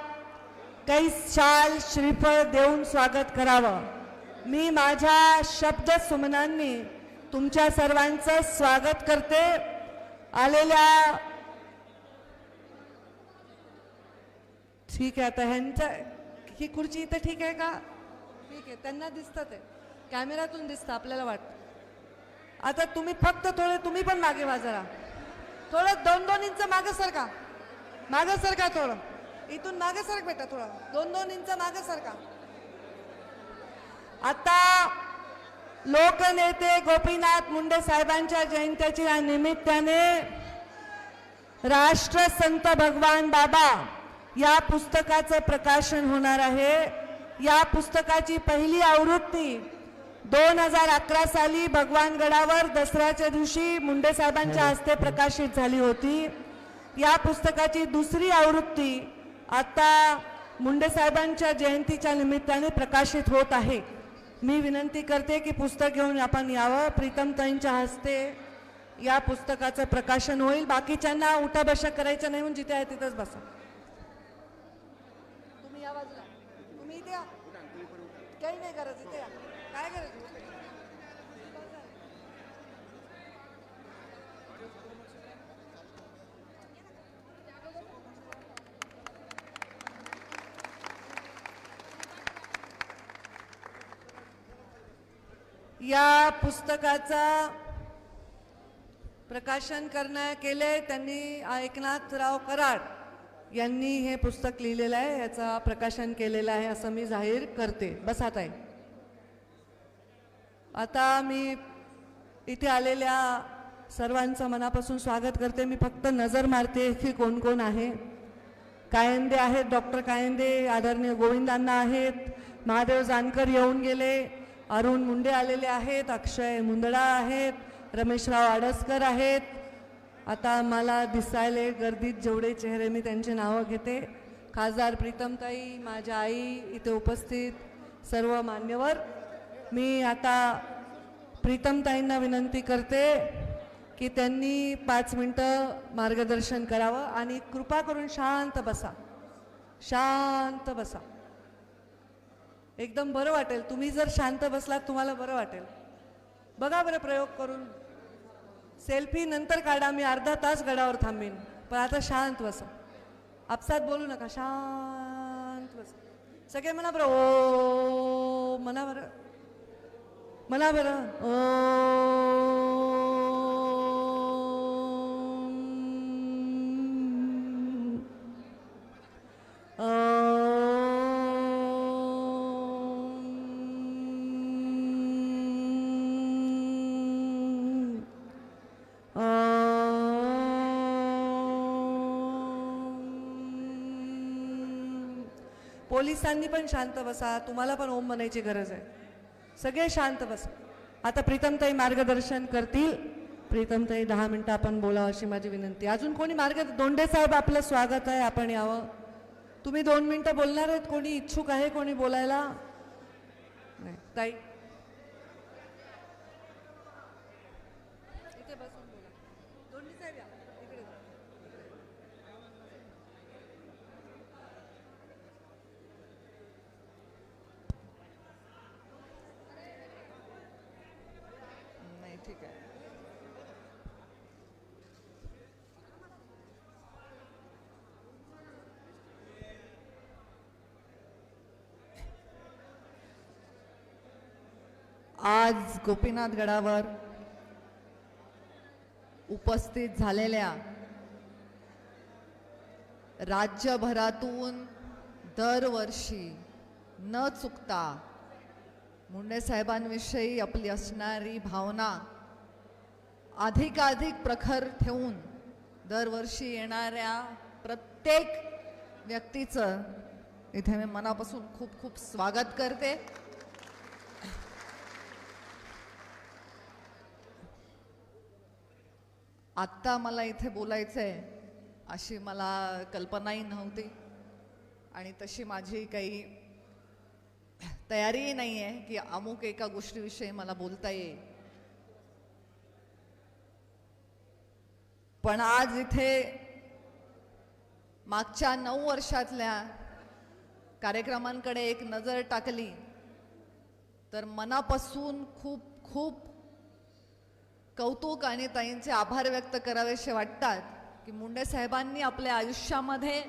काही शाल श्रीफळ देऊन स्वागत करावं. मी माझ्या शब्द सुमनांनी तुमच्या सर्वांचं स्वागत करते. आलेल्या ठीक आहे, आता ह्यांचं ही खुर्ची इथं ठीक आहे का? ठीक आहे, त्यांना दिसतं, ते कॅमेऱ्यातून दिसतं, आपल्याला वाटतं. आता तुम्ही फक्त थोडे, तुम्ही पण मागे व्हा जरा, थोडं 2-2 इंच मागे सरका, मागे सरका, थोडं इथून मागे सरक बेटा, थोडं 2-2 इंच मागे सरका. आता लोकनेते गोपीनाथ मुंडे साहेबांच्या जयंतीच्या निमित्ताने राष्ट्रसंत भगवान बाबा या पुस्तकाचं प्रकाशन होणार आहे. या पुस्तकाची पहिली आवृत्ती 2011 साली भगवानगडावर दसऱ्याच्या दिवशी मुंडे साहेबांच्या हस्ते प्रकाशित झाली होती. या पुस्तकाची दुसरी आवृत्ती आता मुंडे साहेबांच्या जयंतीच्या निमित्ताने प्रकाशित होत आहे. मी विनंती करते की पुस्तक घेऊन आपण यावं. प्रीतमताईंच्या हस्ते या पुस्तकाचं प्रकाशन होईल. बाकीच्यांना उठाबशा करायचं नाही, म्हणून जिथे आहे तिथेच बसा. तुम्ही या बाजूला, तुम्ही इथे या, काही नाही करायचं, इथे या. काय करायचं? या पुस्तकाचा प्रकाशन केले त्यांनी एकनाथराव कराड यांनी हे पुस्तक लिहिलेलं आहे. याचा प्रकाशन केलेलं आहे असं मी जाहीर करते. बसात आहे. आता मी इथे आलेल्या सर्वांचं मनापासून स्वागत करते. मी फक्त नजर मारते की कोण कोण आहे. कायंदे आहेत, डॉक्टर कायंदे, आदरणीय गोविंदांना आहेत, महादेव जानकर येऊन गेले, अरुण मुंडे आलेले आहेत, अक्षय मुंदडा आहेत, रमेशराव आडसकर आहेत. आता मला दिसायले गर्दीत जेवढे चेहरे मी त्यांची नावं घेते. खासदार प्रीतमताई, माझ्या आई, इथे उपस्थित सर्व मान्यवर. मी आता प्रीतमताईंना विनंती करते की त्यांनी 5 मिनिटं मार्गदर्शन करावं आणि कृपा करून शांत बसा, शांत बसा. एकदम बरं वाटेल. तुम्ही जर शांत बसलात तुम्हाला बरं वाटेल. बघा बरं प्रयोग करून. सेल्फी नंतर काढा, मी अर्धा तास गडावर थांबीन, पण आता शांत बसा, आपसात बोलू नका, शांत बसा. सगळे म्हणा बरं ओ, म्हणा बरं, म्हणा बरं ओ. पोलिसांनी पण शांत बसा, तुम्हाला पण ओम म्हणायची गरज आहे. सगळे शांत बसा. आता प्रीतमताई मार्गदर्शन करतील. प्रीतमताई 10 मिनिटं आपण बोलावं अशी माझी विनंती. अजून कोणी दोंडे साहेब आपलं स्वागत आहे, आपण यावं. तुम्ही 2 मिनिटं बोलणार आहेत? कोणी इच्छुक आहे कोणी बोलायला? नाही ताई इथे बसून बोला. दोंडे साहेब या इकडे. नाही ठीक आहे. आज गोपीनाथ गडावर उपस्थित झालेल्या राज्यभरातून दरवर्षी न चुकता मुंडे साहेबांविषयी आपली असणारी भावना अधिकाधिक प्रखर ठेवून दरवर्षी येणाऱ्या प्रत्येक व्यक्तीचं इथे मी मनापासून खूप खूप स्वागत करते. आत्ता मला इथे बोलायचं आहे अशी मला कल्पनाही नव्हती आणि तशी माझी काही तयारीही नाही आहे की अमुक एका गोष्टीविषयी मला बोलता येईल. पण आज इथे मागच्या 9 वर्षातल्या कार्यक्रमांकडे एक नजर टाकली तर मनापासून खूप खूप कौतुक आणि ताईंचे आभार व्यक्त करावेसे वाटतात की मुंडे साहेबांनी आपल्या आयुष्यामध्ये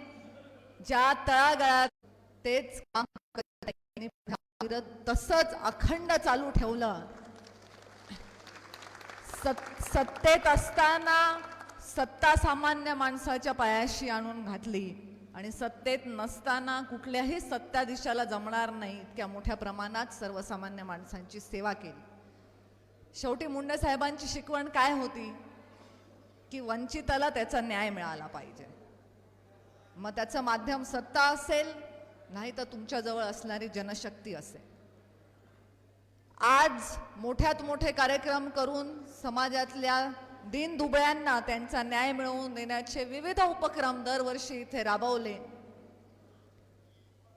ज्या तळागाळात तेच काम करत तसंच अखंड चालू ठेवलं. सत्तेत असताना सत्ता सामान्य माणसाच्या पायाशी आणून घातली आणि सत्तेत नसताना कुठल्याही सत्ताधीशाला जमणार नाही इतक्या मोठ्या प्रमाणात सर्वसामान्य माणसांची सेवा केली. शेवटी मुंडे साहेबांची शिकवण काय होती की वंचिताला त्याचा न्याय मिळाला पाहिजे. मग त्याचं माध्यम सत्ता असेल नाही तर तुमच्याजवळ असणारी जनशक्ती असेल. आज मोठ्यात मोठे कार्यक्रम करून समाजातल्या दीनदुबळ्यांना त्यांचा न्याय मिळवून देण्याचे विविध उपक्रम दरवर्षी इथे राबवले.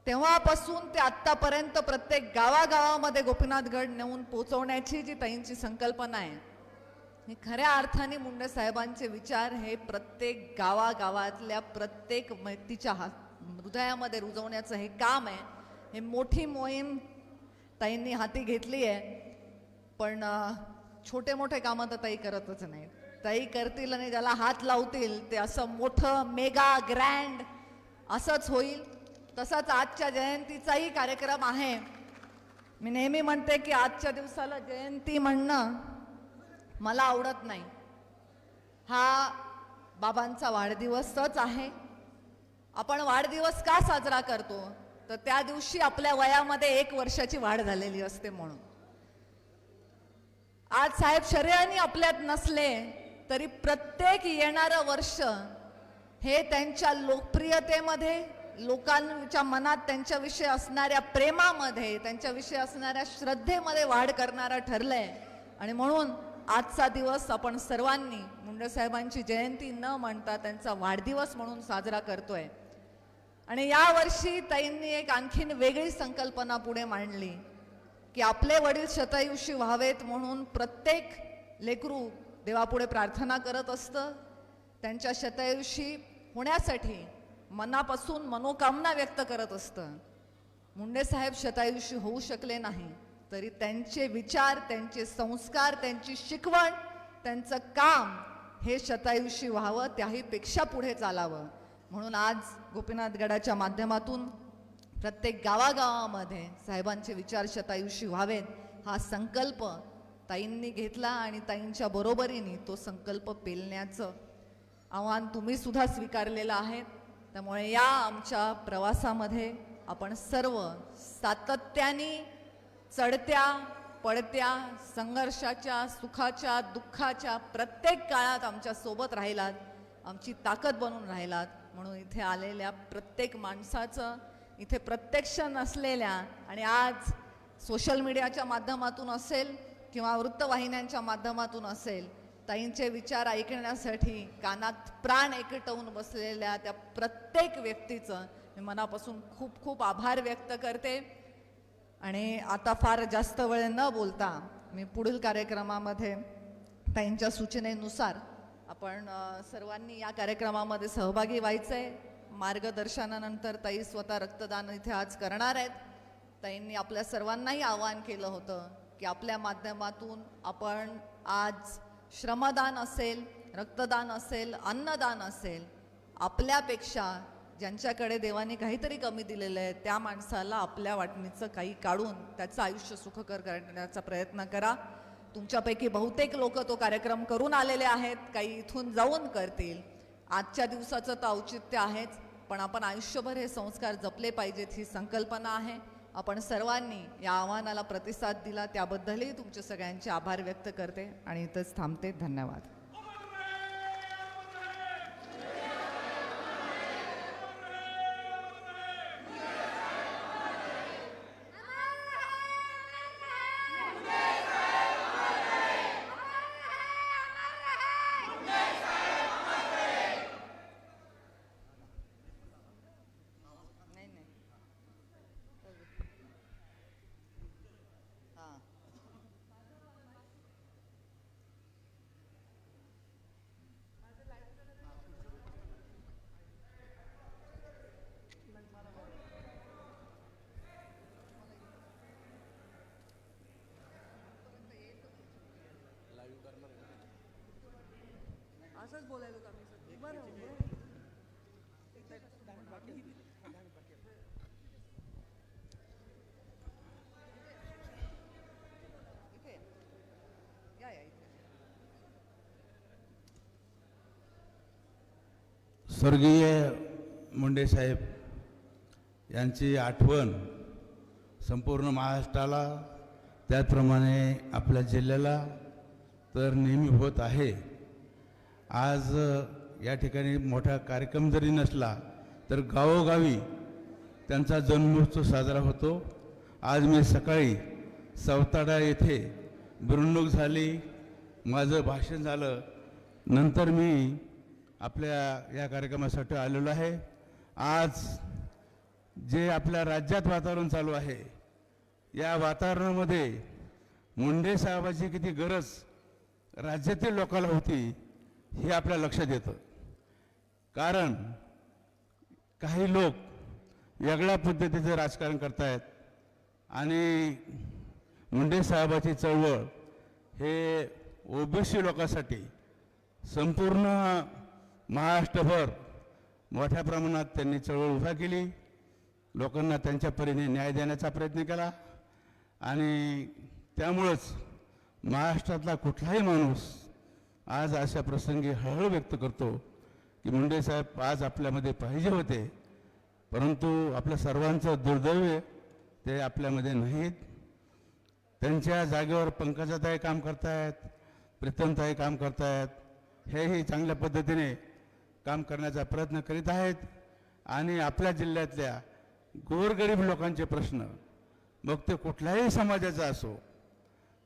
तेव्हापासून ते आत्तापर्यंत प्रत्येक गावागावामध्ये गोपीनाथगड नेऊन पोचवण्याची जी ताईंची संकल्पना आहे ही खऱ्या अर्थाने मुंडे साहेबांचे विचार हे प्रत्येक गावागावातल्या प्रत्येक व्यक्तीच्या हृदयामध्ये रुजवण्याचं हे काम आहे. हे मोठी मोहीम ताईंनी हाती घेतली आहे. पण छोटे मोठे कामं तर ताई करतच नाहीत. ताई करतील आणि ज्याला हात लावतील ते असं मोठं मेगा ग्रँड असंच होईल. तसाच आजच्या जयंतीचाही कार्यक्रम आहे. मी नेहमी म्हणते की आजच्या दिवसाला जयंती म्हणणं मला आवडत नाही. हा बाबांचा वाढदिवसच आहे. आपण वाढदिवस का साजरा करतो तर त्या दिवशी आपल्या वयामध्ये 1 वर्षाची वाढ झालेली असते म्हणून. आज साहेब शरीराने आपल्यात नसले तरी प्रत्येक येणारं वर्ष हे त्यांच्या लोकप्रियतेमध्ये लोकांच्या मनात त्यांच्याविषयी असणाऱ्या प्रेमामध्ये त्यांच्याविषयी असणाऱ्या श्रद्धेमध्ये वाढ करणारं ठरलंय. आणि म्हणून आजचा दिवस आपण सर्वांनी मुंडे साहेबांची जयंती न म्हणता त्यांचा वाढदिवस म्हणून साजरा करतोय. आणि यावर्षी ताईंनी एक आणखीन वेगळी संकल्पना पुढे मांडली की आपले वडील शतायुषी व्हावेत म्हणून प्रत्येक लेकरू देवापुढे प्रार्थना करत असतं. त्यांच्या शतायुषी होण्यासाठी मनापासून मनोकामना व्यक्त करत असतं. मुंडे साहेब शतायुषी होऊ शकले नाही तरी त्यांचे विचार त्यांचे संस्कार त्यांची शिकवण त्यांचं काम हे शतायुषी व्हावं, त्याहीपेक्षा पुढे चालावं. म्हणून आज गोपीनाथगडाच्या माध्यमातून प्रत्येक गावागावामध्ये साहेबांचे विचार शतायुषी व्हावेत हा संकल्प ताईंनी घेतला आणि ताईंच्या बरोबरीने तो संकल्प पेलण्याचं आव्हान तुम्ही सुद्धा स्वीकारलेलं आहे. त्यामुळे या आमच्या प्रवासामध्ये आपण सर्व सातत्याने चढत्या पडत्या संघर्षाच्या सुखाच्या दुःखाच्या प्रत्येक काळात आमच्या सोबत राहिलात, आमची ताकद बनून राहिलात. म्हणून इथे आलेल्या प्रत्येक माणसाचं, इथे प्रत्यक्ष नसलेल्या आणि आज सोशल मीडियाच्या माध्यमातून असेल किंवा वृत्तवाहिन्यांच्या माध्यमातून असेल, ताईंचे विचार ऐकण्यासाठी कानात प्राण एकटवून बसलेल्या त्या प्रत्येक व्यक्तीचं मी मनापासून खूप खूप आभार व्यक्त करते. आणि आता फार जास्त वेळ न बोलता मी पुढील कार्यक्रमामध्ये ताईंच्या सूचनेनुसार आपण सर्वांनी या कार्यक्रमामध्ये सहभागी व्हायचंय. मार्गदर्शनानंतर ताई स्वतः रक्तदान इथे आज करणार आहेत. ताईंनी आपल्या सर्वांनाही आवाहन केलं होतं की आपल्या माध्यमातून आपण आज श्रमदान असेल, रक्तदान असेल, अन्नदान असेल, आपल्यापेक्षा ज्यांच्याकडे देवाने काहीतरी कमी दिलेलं आहे त्या माणसाला आपल्या वाटणीचं काही काढून त्याचं आयुष्य सुखकर करण्याचा प्रयत्न करा. तुमच्यापैकी बहुतेक लोक तो कार्यक्रम करून आलेले आहेत, काही इथून जाऊन करतील. आजच्या दिवसाचं तर औचित्य आहेच, पण आपण आयुष्यभर हे संस्कार जपले पाहिजेत ही संकल्पना आहे. आपण सर्वांनी या आव्हानाला प्रतिसाद दिला त्याबद्दलही तुमचे सगळ्यांचे आभार व्यक्त करते आणि इथंच थांबते. धन्यवाद. असंच बोलायलो का मी? बरं इथे या या इथे. स्वर्गीय मुंडे साहेब यांची आठवण संपूर्ण महाराष्ट्राला, त्याचप्रमाणे आपल्या जिल्ह्याला तर नेहमी होत आहे. आज या ठिकाणी मोठा कार्यक्रम जरी नसला तर गावोगावी त्यांचा जन्मोत्सव साजरा होतो. आज मी सकाळी सवताडा येथे मिरवणूक झाली, माझं भाषण झालं, नंतर मी आपल्या या कार्यक्रमासाठी आलेलो आहे. आज जे आपल्या राज्यात वातावरण चालू आहे, या वातावरणामध्ये मुंडे साहेबाची किती गरज राज्यातील लोकांना होती हे आपल्या लक्षात येतं. कारण काही लोक वेगळ्या पद्धतीचं राजकारण करतायत आणि मुंडे साहेबाची चळवळ हे ओबीसी लोकांसाठी संपूर्ण महाराष्ट्रभर मोठ्या प्रमाणात त्यांनी चळवळ उभा केली. लोकांना त्यांच्या परीने न्याय देण्याचा प्रयत्न केला आणि त्यामुळंच महाराष्ट्रातला कुठलाही माणूस आज अशा प्रसंगी हळहळ व्यक्त करतो की मुंडे साहेब आज आपल्यामध्ये पाहिजे होते, परंतु आपल्या सर्वांचं दुर्दैव ते आपल्यामध्ये नाहीत. त्यांच्या जागेवर पंकजाताई काम करतायत, प्रीतमताई काम करतायत, हेही चांगल्या पद्धतीने काम करण्याचा प्रयत्न करीत आहेत आणि आपल्या जिल्ह्यातल्या गोरगरीब लोकांचे प्रश्न मग ते कुठल्याही समाजाचा असो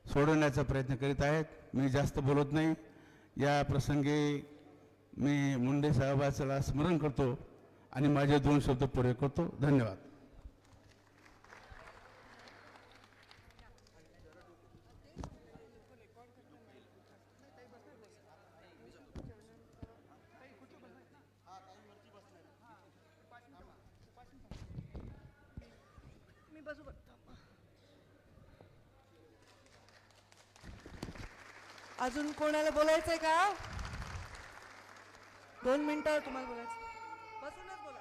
सोडवण्याचा प्रयत्न करीत आहेत. मी जास्त बोलत नाही. या प्रसंगी मी मुंडे साहेबाचं स्मरण करतो आणि माझे 2 शब्द पुरे करतो. धन्यवाद. अजून कोणाला बोलायचंय का? 2 मिनिटं तुम्हाला बोलायचं. बसूनच बोला.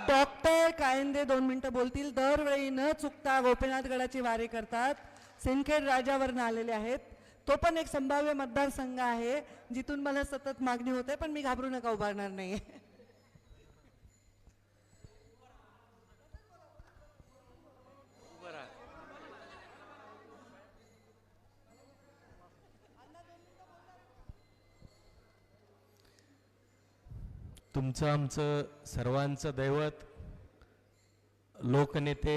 डॉक्टर कायंदे 2 मिनिटं बोलतील. दरवेळी न चुकता गोपीनाथ गडाची वारी करतात. सिंदखेड राजावरनं आलेले आहेत. तो पण एक संभाव्य मतदारसंघ आहे जिथून मला सतत मागणी होते, पण मी घाबरू नका, उभारणार नाही. तुमचं आमचं सर्वांचं दैवत लोकनेते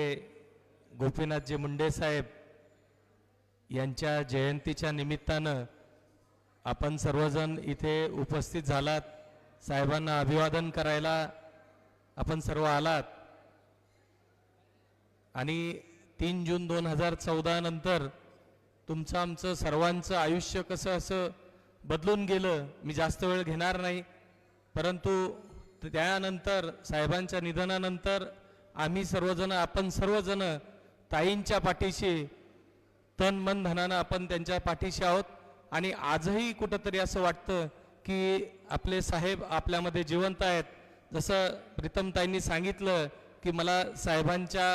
गोपीनाथजी मुंडे साहेब यांच्या जयंतीच्या निमित्तानं आपण सर्वजण इथे उपस्थित झालात. साहेबांना अभिवादन करायला आपण सर्व आलात. आणि 3 जून 2014 नंतर तुमचं आमचं सर्वांचं आयुष्य कसं असं बदलून गेलं, मी जास्त वेळ घेणार नाही. परंतु त्यानंतर साहेबांच्या निधनानंतर आम्ही सर्वजण, आपण सर्वजण ताईंच्या पाठीशी तन मन धनानं आपण त्यांच्या पाठीशी आहोत. आणि आजही कुठंतरी असं वाटतं की आपले साहेब आपल्यामध्ये जिवंत आहेत. जसं प्रीतमताईंनी सांगितलं की मला साहेबांच्या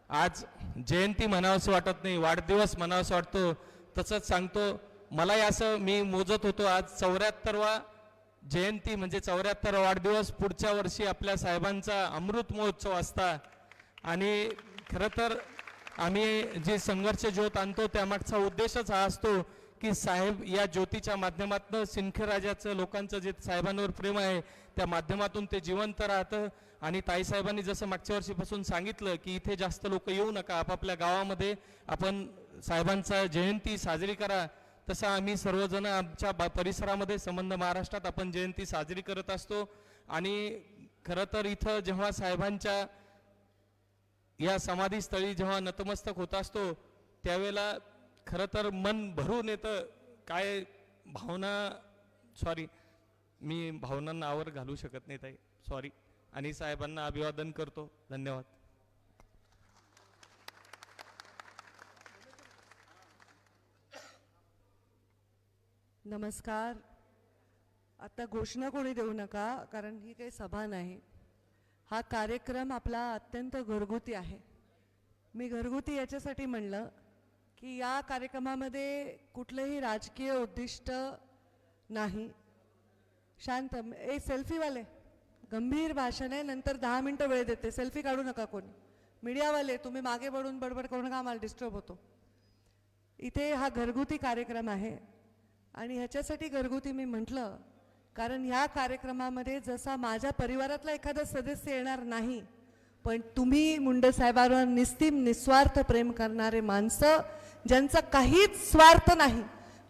आज जयंती म्हणावंसं वाटत नाही, वाढदिवस म्हणावंसं वाटतो. तसंच सांगतो, मलाही असं मी मोजत होतो, आज 74वा जयंती म्हणजे 74 वाढदिवस. पुढच्या वर्षी आपल्या साहेबांचा अमृत महोत्सव असता. आणि खरं तर आम्ही जी संघर्ष ज्योत आणतो त्यामागचा उद्देशच हा असतो की साहेब या ज्योतीच्या माध्यमातून सिंदखेड राजाचं लोकांचं जे साहेबांवर प्रेम आहे त्या माध्यमातून ते जिवंत राहतं. आणि ताईसाहेबांनी जसं मागच्या वर्षीपासून सांगितलं की इथे जास्त लोक येऊ नका, आपापल्या गावामध्ये आपण साहेबांचा जयंती साजरी करा, तसं आम्ही सर्वजण आमच्या परिसरामध्ये संबंध महाराष्ट्रात आपण जयंती साजरी करत असतो. आणि खरं तर इथं जेव्हा साहेबांच्या या समाधीस्थळी जेव्हा नतमस्तक होत असतो त्यावेळेला खरं तर मन भरून येतं. काय भावना, सॉरी मी भावनांना आवर घालू शकत नाही ताई, सॉरी. आणि साहेबांना अभिवादन करतो. धन्यवाद. नमस्कार. आता घोषणा कोणी देऊ नका, कारण ही काही सभा नाही. हा कार्यक्रम आपला अत्यंत घरगुती आहे. मी घरगुती याच्यासाठी म्हणलं की या कार्यक्रमामध्ये कुठलंही राजकीय उद्दिष्ट नाही. शांत. सेल्फीवाले गंभीर भाषण आहे, नंतर 10 मिनटं वेळ देते. सेल्फी काढू नका कोणी. मीडियावाले तुम्ही मागे पडून बडबड करू नका, आम्हाला डिस्टर्ब होतो. इथे हा घरगुती कार्यक्रम आहे. आणि ह्याच्यासाठी घरगुती मी म्हटलं कारण ह्या कार्यक्रमामध्ये जसा माझ्या परिवारातला एखादा सदस्य येणार नाही, पण तुम्ही मुंडे साहेबांवर निस्वार्थ प्रेम करणारे माणसं, ज्यांचा काहीच स्वार्थ नाही.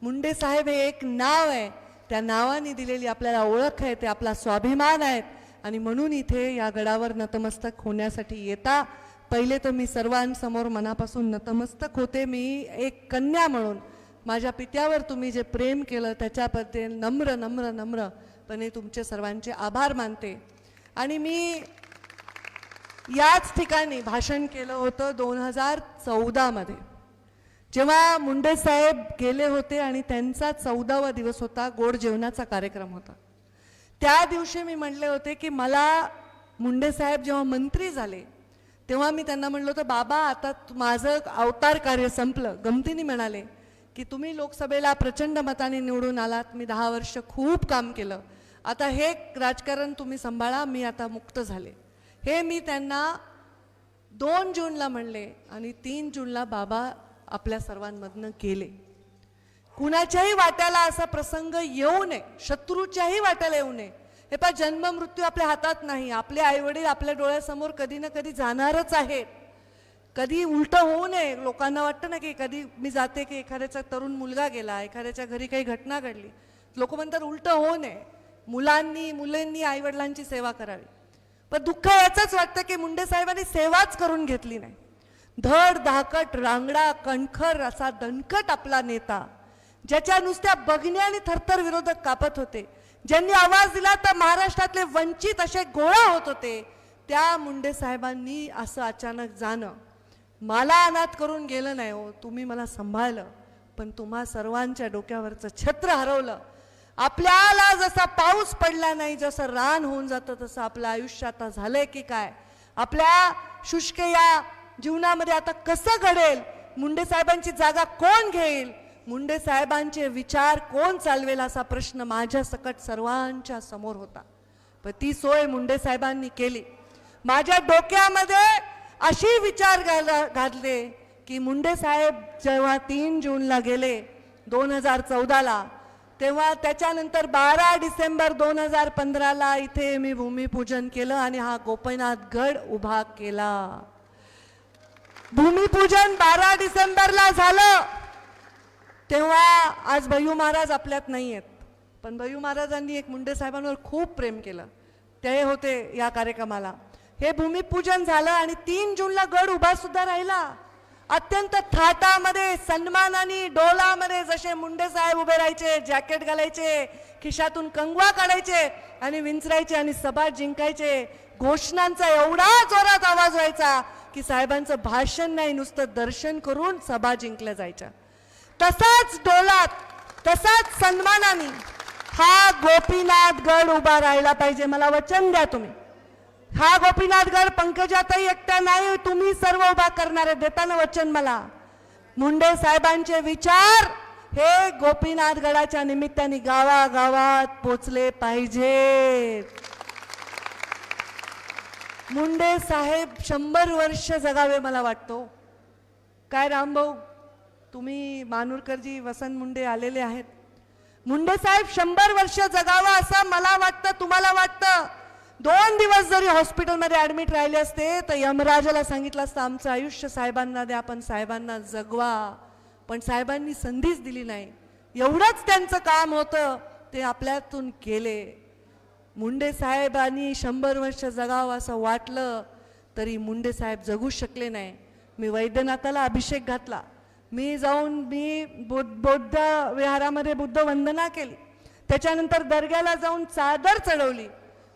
मुंडे साहेब हे एक नाव आहे, त्या नावाने दिलेली आपल्याला ओळख आहे, ते आपला स्वाभिमान आहेत. आणि म्हणून इथे या गडावर नतमस्तक होण्यासाठी येता. पहिले तर मी सर्वांसमोर मनापासून नतमस्तक होते. मी एक कन्या म्हणून माझ्या पित्यावर तुम्ही जे प्रेम केलं त्याच्याबद्दल नम्रपणे तुमचे सर्वांचे आभार मानते. आणि मी याच ठिकाणी भाषण केलं होतं 2014 मध्ये, जेव्हा मुंडे साहेब गेले होते आणि त्यांचा 14वा दिवस होता, गोड जेवणाचा कार्यक्रम होता. त्या दिवशी मी म्हणले होते की मला मुंडे साहेब जेव्हा मंत्री झाले तेव्हा मी त्यांना म्हणलं होतं, बाबा आता माझं अवतार कार्य संपलं. गमतीने म्हणाले की तुम्ही लोकसभेला प्रचंड मताने निवडून आलात, मी 10 वर्ष खूप काम केलं, आता हे राजकारण तुम्ही सांभाळा, मी आता मुक्त झाले. हे मी त्यांना 2 जूनला म्हणले आणि 3 जूनला बाबा आपल्या सर्वांमधनं गेले. कुणाच्याही वाट्याला असा प्रसंग येऊ नये, शत्रूच्याही वाट्याला येऊ नये. हे पहा, जन्म मृत्यू आपल्या हातात नाही. आपले आईवडील आपल्या डोळ्यासमोर कधी ना कधी जाणारच आहेत. कधी उलट होऊ नये. लोकांना वाटतं ना की कधी मी जाते की एखाद्याचा तरुण मुलगा गेला, एखाद्याच्या घरी काही घटना घडली, लोक म्हणतात उलट होऊ नये, मुलांनी आईवडिलांची सेवा करावी. पण दुःख याचंच वाटतं की मुंडे साहेबांनी सेवाच करून घेतली नाही. धड धाकट रांगडा कणखर असा दणकट आपला नेता, ज्याच्या नुसत्या बघण्याने थरथर विरोधक कापत होते, ज्यांनी आवाज दिला तर महाराष्ट्रातले वंचित असे गोळा होत होते, त्या मुंडे साहेबांनी असं अचानक जाणं मला अनाथ करून गेलं नाही हो. तुम्ही मला सांभाळलं, पण तुम्हा सर्वांच्या डोक्यावरचं छत्र हरवलं. आपल्याला जसा पाऊस पडला नाही, जसं रान होऊन जातं, तसं आपलं आयुष्य आता झालंय की काय? आपल्या शुष्क या जीवनामध्ये आता कसं घडेल? मुंडे साहेबांची जागा कोण घेईल? मुंडे साहेबांचे विचार कोण चालवेल? असा प्रश्न माझ्या सकट सर्वांच्या समोर होता. पण ती सोय मुंडे साहेबांनी केली. माझ्या डोक्यामध्ये अशी विचार घातले की मुंडे साहेब जेव्हा 3 जूनला गेले 2014ला, तेव्हा त्याच्यानंतर 12 डिसेंबर 2015ला इथे मी भूमिपूजन केलं आणि हा गोपीनाथ गड उभा केला. भूमिपूजन 12 डिसेंबरला झालं. तेव्हा आज भैयू महाराज आपल्यात नाही आहेत, पण भैयू महाराजांनी एक मुंडे साहेबांवर खूप प्रेम केलं. ते होते या कार्यक्रमाला. हे भूमिपूजन झालं आणि 3 जूनला गड उभा सुद्धा राहिला. अत्यंत थाटामध्ये, सन्मानाने, डोलामध्ये जसे मुंडे साहेब उभे राहायचे, जॅकेट घालायचे, खिशातून कंगवा काढायचे आणि विंचरायचे आणि सभा जिंकायचे. घोषणांचा एवढा जोरात आवाज व्हायचा की साहेबांचं भाषण नाही, नुसतं दर्शन करून सभा जिंकल्या जायच्या. तसाच डोलात, तसाच सन्मानाने हा गोपीनाथ गड उभा राहायला पाहिजे. मला वचन द्या तुम्ही. हा गोपीनाथ गड पंकजाताई एकट्या नाही, तुम्ही सर्व उभा करणारे देताना वचन मला. मुंडे साहेबांचे विचार हे गोपीनाथ गडाच्या निमित्ताने गावागावात पोचले पाहिजेत. मुंडे साहेब 100 वर्ष जगावे मला वाटतो. काय रामभाऊ, तुम्ही मानूरकरजी, वसंत मुंडे आलेले आहेत. मुंडे साहेब 100 वर्ष जगावं असं मला वाटतं, तुम्हाला वाटतं? 2 दिवस जरी हॉस्पिटलमध्ये ऍडमिट राहिले असते तर यमराजाला सांगितलं असतं आमचं आयुष्य साहेबांना द्या, पण साहेबांना जगवा. पण साहेबांनी संधीच दिली नाही. एवढंच त्यांचं काम होतं, ते आपल्यातून केले. मुंडे साहेबांनी 100 वर्ष जगावं असं वाटलं तरी मुंडे साहेब जगू शकले नाही. मी वैद्यनाथाला अभिषेक घातला. मी बौद्ध विहारामध्ये बुद्ध वंदना केली. त्याच्यानंतर दर्ग्याला जाऊन चादर चढवली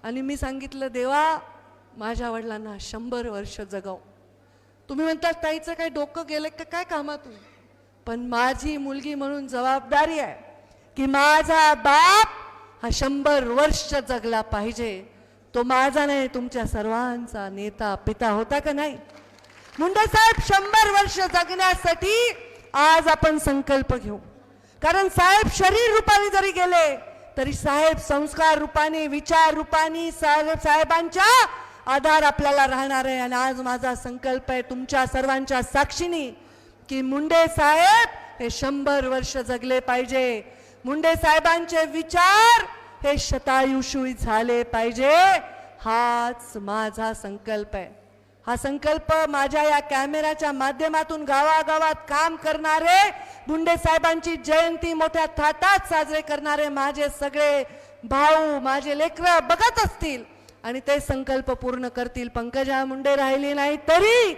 आणि मी सांगितलं, देवा माझ्या वडिलांना 100 वर्ष जगव. तुम्ही म्हणता ताईचं काय डोकं गेलं का काय कामातून? पण माझी मुलगी म्हणून जबाबदारी आहे की माझा बाप हा 100 वर्ष जगला पाहिजे. तो माझा नाही, तुमच्या सर्वांचा नेता पिता होता का नाही? मुंडे साहेब 100 वर्ष जगण्यासाठी आज आपण संकल्प घेऊ. कारण साहेब शरीर रूपाने जरी गेले तरी साहेब संस्कार रूपाने, विचार रूपाने साहेबांच्या आधार आपल्याला राहणार आहे. आणि आज माझा संकल्प आहे तुमच्या सर्वांच्या साक्षीने की मुंडे साहेब हे 100 वर्ष जगले पाहिजे. मुंडे साहेबांचे विचार हे शतायुषी झाले पाहिजे. हाच माझा संकल्प आहे. हा संकल्प माझ्या या कॅमेऱ्याच्या माध्यमातून गावागावात काम करणारे, मुंडे साहेबांची जयंती मोठ्या थाटात साजरे करणारे माझे सगळे भाऊ, माझे लेकरं बघत असतील आणि ते संकल्प पूर्ण करतील. पंकजा मुंडे राहिली नाही तरी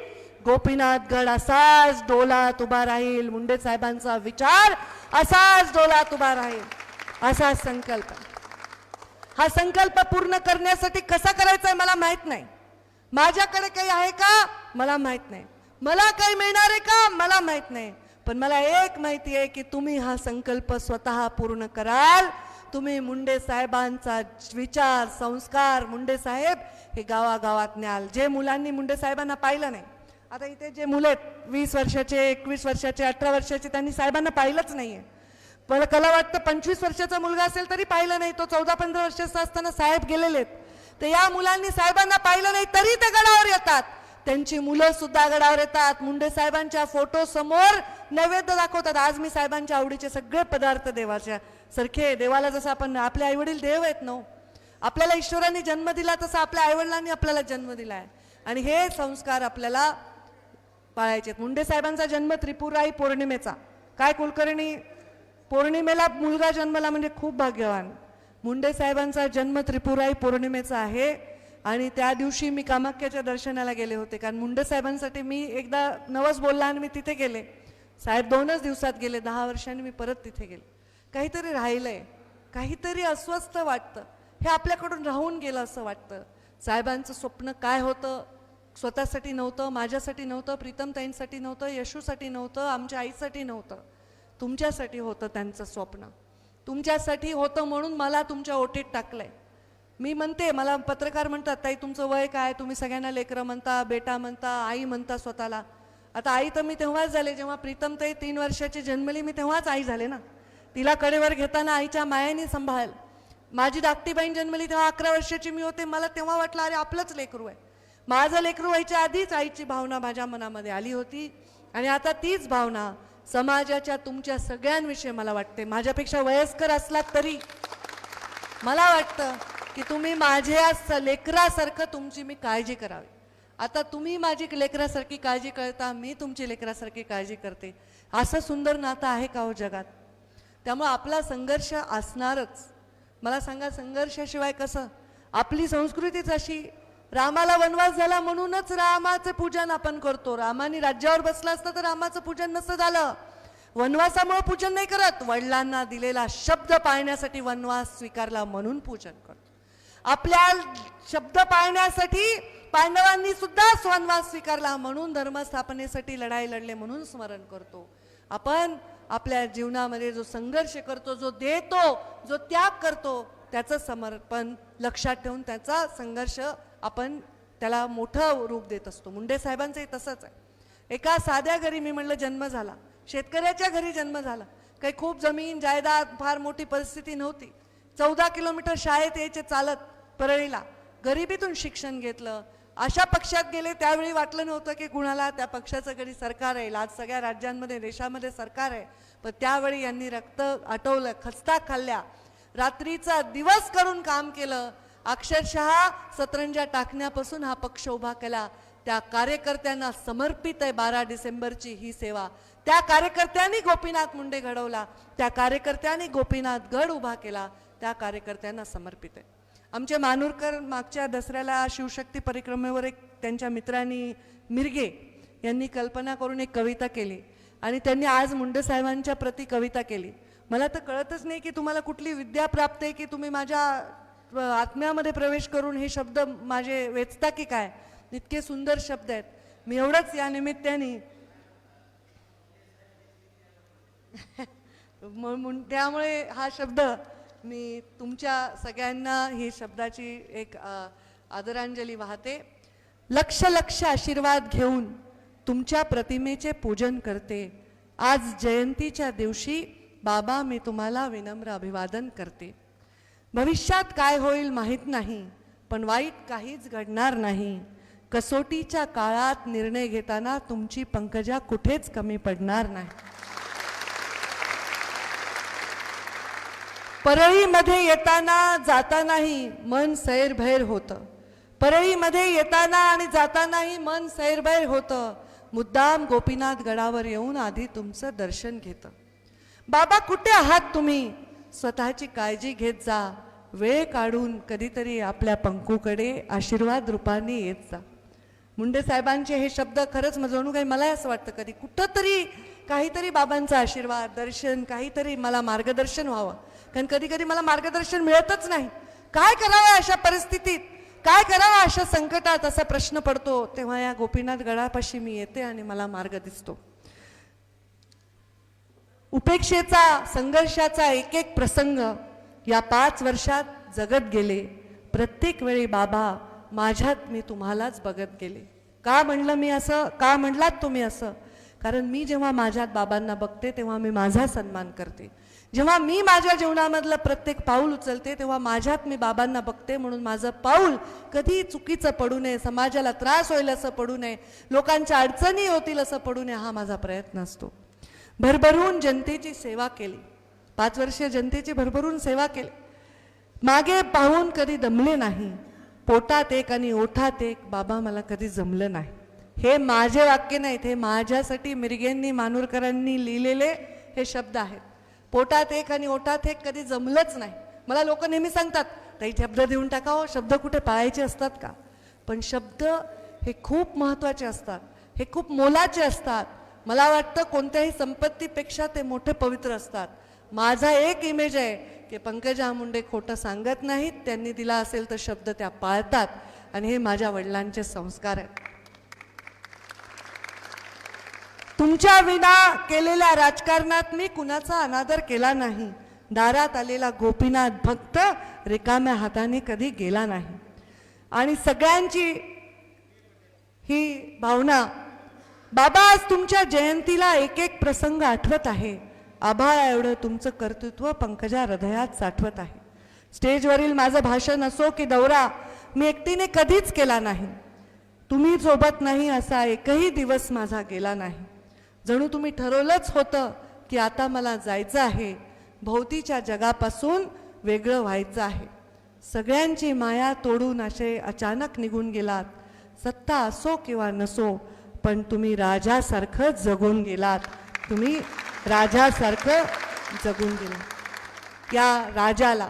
गोपीनाथ गड असाच डोलात उभा राहील. मुंडे साहेबांचा विचार असाच डोलात उभा राहील. असा संकल्प. हा संकल्प पूर्ण करण्यासाठी कसा करायचा आहे मला माहित नाही. माझ्याकडे काही आहे का मला माहित नाही. मला काही मिळणार आहे का मला माहित नाही. पण मला एक माहिती आहे की तुम्ही हा संकल्प स्वतः पूर्ण कराल. तुम्ही मुंडे साहेबांचा विचार, संस्कार, मुंडे साहेब हे गावागावात न्याल. जे मुलांनी मुंडे साहेबांना पाहिलं नाही, आता इथे जे मुलं आहेत 20 वर्षाचे, 21 वर्षाचे, 18 वर्षाचे, त्यांनी साहेबांना पाहिलंच नाहीये. पण मला वाटतं 25 वर्षाचा मुलगा असेल तरी पाहिलं नाही. तो 14-15 वर्षाचा असताना साहेब गेलेले आहेत. तर या मुलांनी साहेबांना पाहिलं नाही तरी ते गडावर येतात. त्यांची मुलं सुद्धा गडावर येतात. मुंडे साहेबांच्या फोटो समोर नैवेद्य दाखवतात. आज मी साहेबांच्या आवडीचे सगळे पदार्थ देवाच्या सारखे, देवाला जसं आपण आपले आईवडील देव आहेत ना, आपल्याला ईश्वराने जन्म दिला तसा आपल्या आईवडिलांनी आपल्याला जन्म दिला आहे. आणि हे संस्कार आपल्याला पाळायचे. मुंडे साहेबांचा जन्म त्रिपुराई पौर्णिमेचा. काय कुलकर्णी, पौर्णिमेला मुलगा जन्मला म्हणजे खूप भाग्यवान. मुंडे साहेबांचा जन्म त्रिपुराई पौर्णिमेचा आहे. आणि त्या दिवशी मी कामाख्याच्या दर्शनाला गेले होते. कारण मुंडे साहेबांसाठी मी एकदा नवस बोलला आणि मी तिथे गेले. साहेब 2च दिवसात गेले, 10 वर्षांनी मी परत तिथे गेले. काहीतरी राहिलंय, काहीतरी अस्वस्थ वाटतं, हे आपल्याकडून राहून गेलं असं वाटतं. साहेबांचं स्वप्न काय होतं? स्वतःसाठी नव्हतं, माझ्यासाठी नव्हतं, प्रीतमताईंसाठी नव्हतं, यशूसाठी नव्हतं, आमच्या आईसाठी नव्हतं, तुमच्यासाठी होतं त्यांचं स्वप्न. तुमच्यासाठी होतं म्हणून मला तुमच्या ओटीत टाकलंय. मी म्हणते, मला पत्रकार म्हणतात, ताई तुमचं वय काय, तुम्ही सगळ्यांना लेकरं म्हणता, बेटा म्हणता, आई म्हणता स्वतःला. आता आई तर मी तेव्हाच झाले जेव्हा प्रीतमताई 3 वर्षाची जन्मली, मी तेव्हाच आई झाले ना. तिला कडेवर घेताना आईच्या मायाने सांभाळ. माझी धाकटी बहीण जन्मली तेव्हा 11 वर्षाची मी होते. मला तेव्हा वाटलं अरे आपलंच लेकरू आहे. माझं लेकरू व्हायच्या आधीच आईची भावना माझ्या मनामध्ये आली होती. आणि आता तीच भावना समाजाच्या तुमच्या सगळ्यांविषयी मला वाटते. माझ्यापेक्षा वयस्कर असलात तरी मला वाटतं की तुम्ही माझ्या लेकरासारखं तुमची मी काळजी करावी. आता तुम्ही माझी लेकरासारखी काळजी करता, मी तुमची लेकरासारखी काळजी करते. असं सुंदर नातं आहे का हो जगात? त्यामुळे आपला संघर्ष असणारच. मला सांगा, संघर्षाशिवाय कसं? आपली संस्कृतीच अशी. रामाला वनवास झाला म्हणूनच रामाचं पूजन आपण करतो. रामाने राज्यावर बसला असता तर रामाचं पूजन नसतं झालं. वनवासामुळे पूजन नाही करत, वडिलांना दिलेला शब्द पाळण्यासाठी वनवास स्वीकारला म्हणून पूजन करतो. आपल्या शब्द पाळण्यासाठी पांडवांनी सुद्धा वनवास स्वीकारला म्हणून धर्मस्थापनेसाठी लढाई लढले म्हणून स्मरण करतो. आपण आपल्या जीवनामध्ये जो संघर्ष करतो, जो देतो, जो त्याग करतो, त्याचं समर्पण लक्षात ठेवून त्याचा संघर्ष आपण त्याला मोठं रूप देत असतो. मुंडे साहेबांचंही तसंच आहे. एका साध्या घरी मी म्हणलं जन्म झाला, शेतकऱ्याच्या घरी जन्म झाला. काही खूप जमीन जायदाद फार मोठी परिस्थिती नव्हती. 14 किलोमीटर शाळेत यायचे चालत परळीला. गरिबीतून शिक्षण घेतलं. अशा पक्षात गेले त्यावेळी वाटलं नव्हतं की कुणाला त्या पक्षाचं कधी सरकार आहे. आज सगळ्या राज्यांमध्ये देशामध्ये सरकार आहे. पण त्यावेळी यांनी रक्त आटवलं, खस्ता खाल्ल्या, रात्रीचा दिवस करून काम केलं. अक्षरशः सतरंजा टाकण्यापासून हा पक्ष उभा केला. त्या कार्यकर्त्यांना समर्पित आहे 12 डिसेंबरची ही सेवा. त्या कार्यकर्त्यांनी गोपीनाथ मुंडे घडवला, त्या कार्यकर्त्यांनी गोपीनाथ गड उभा केला, त्या कार्यकर्त्यांना समर्पित आहे. आमचे मानूरकर मागच्या दसऱ्याला शिवशक्ती परिक्रमेवर एक त्यांच्या मित्रांनी मिरगे यांनी कल्पना करून एक कविता केली आणि त्यांनी आज मुंडे साहेबांच्या प्रति कविता केली. मला तर कळतच नाही की तुम्हाला कुठली विद्या प्राप्त आहे की तुम्ही माझ्या आत्म्यामध्ये प्रवेश करून हे शब्द माझे वेचता की काय. इतके सुंदर शब्द आहेत. मी एवढंच या निमित्ताने त्यामुळे हा शब्द मी तुमच्या सगळ्यांना ही शब्दाची एक आदरांजली वाहते. लक्ष लक्ष आशीर्वाद घेऊन तुमच्या प्रतिमेचे पूजन करते. आज जयंतीच्या दिवशी बाबा मी तुम्हाला विनम्र अभिवादन करते. भविष्यात काय होईल माहीत नाही, पण वाईट काहीच घडणार नाही. कसोटीच्या काळात निर्णय घेताना तुमची पंकजा कुठेच कमी पडणार नाही. परळीमध्ये येताना जातानाही मन सैरभैर होतं. परळीमध्ये येताना आणि जातानाही मन सैरभैर होतं. मुद्दाम गोपीनाथ गडावर येऊन आधी तुमचं दर्शन घेतं. बाबा कुठे आहात तुम्ही? स्वतःची काळजी घेत जा. वेळ काढून कधीतरी आपल्या पंकूकडे आशीर्वाद रूपाने येत जा. मुंडे साहेबांचे हे शब्द खरंच जणू काही मला असं वाटतं कधी कुठंतरी काहीतरी बाबांचा आशीर्वाद, दर्शन, काहीतरी मला मार्गदर्शन व्हावं. कारण कधी कधी मला मार्गदर्शन मिळतच नाही. काय करावं अशा परिस्थितीत, काय करावं अशा संकटात, असा प्रश्न पडतो. तेव्हा या गोपीनाथ गडापाशी मी येते आणि मला मार्ग दिसतो. उपेक्षेचा, संघर्षाचा एक एक प्रसंग या 5 वर्षात जगत गेले. प्रत्येक वेळी बाबा माझ्यात मी तुम्हालाच बघत गेले. का म्हणलं मी असं, का म्हणलात तुम्ही असं? कारण मी जेव्हा माझ्यात बाबांना बघते तेव्हा मी माझा सन्मान करते. जेव्हा मी माझ्या जीवनामधलं प्रत्येक पाऊल उचलते तेव्हा माझ्यात मी बाबांना बघते. म्हणून माझं पाऊल कधी चुकीचं पडू नये, समाजाला त्रास होईल असं पडू नये, लोकांच्या अडचणी होतील असं पडू नये, हा माझा प्रयत्न असतो. भरभरून जनतेची सेवा केली. 5 वर्ष जनतेची भरभरून सेवा केली. मागे पाहून कधी दमले नाही. पोटात एक आणि ओठात एक, बाबा मला कधी जमलं नाही. हे माझे वाक्य नाहीत, हे माझ्यासाठी मिरगेंनी, मानूरकरांनी लिहिलेले हे शब्द आहेत. पोटात एक आणि ओठात एक कधी जमलंच नाही. मला लोक नेहमी सांगतात ताई शब्द देऊन टाकावं, शब्द कुठे पाळायचे असतात का? पण शब्द हे खूप महत्त्वाचे असतात, हे खूप मोलाचे असतात. मला वाटतं कोणत्याही संपत्तीपेक्षा ते मोठे पवित्र असतात. माझा एक इमेज आहे की पंकजा मुंडे खोटं सांगत नाहीत, त्यांनी दिला असेल तर शब्द त्या पाळतात आणि हे माझ्या वडिलांचे संस्कार आहेत. तुमच्या विना केलेल्या राजकारणात मी कुणाचा अनादर केला नाही. दारात आलेला गोपीनाथ भक्त रिकाम्या हाताने कधी गेला नाही. आणि सगळ्यांची ही भावना, बाबा आज तुमच्या जयंतीला एक एक प्रसंग आठवत आहे. आभाळा एवढं तुमचं कर्तृत्व पंकजा हृदयात साठवत आहे. स्टेजवरील माझं भाषण असो की दौरा मी एकटीने कधीच केला नाही. तुम्ही सोबत नाही असा एकही दिवस माझा गेला नाही. जणू तुम्ही ठरवलंच होतं की आता मला जायचं आहे, भोवतीच्या जगापासून वेगळं व्हायचं आहे. सगळ्यांची माया तोडून असे अचानक निघून गेलात. सत्ता असो किंवा नसो, पण तुम्ही राजासारखं जगून गेलात. तुम्ही राजासारखं जगून गेलात. या राजाला,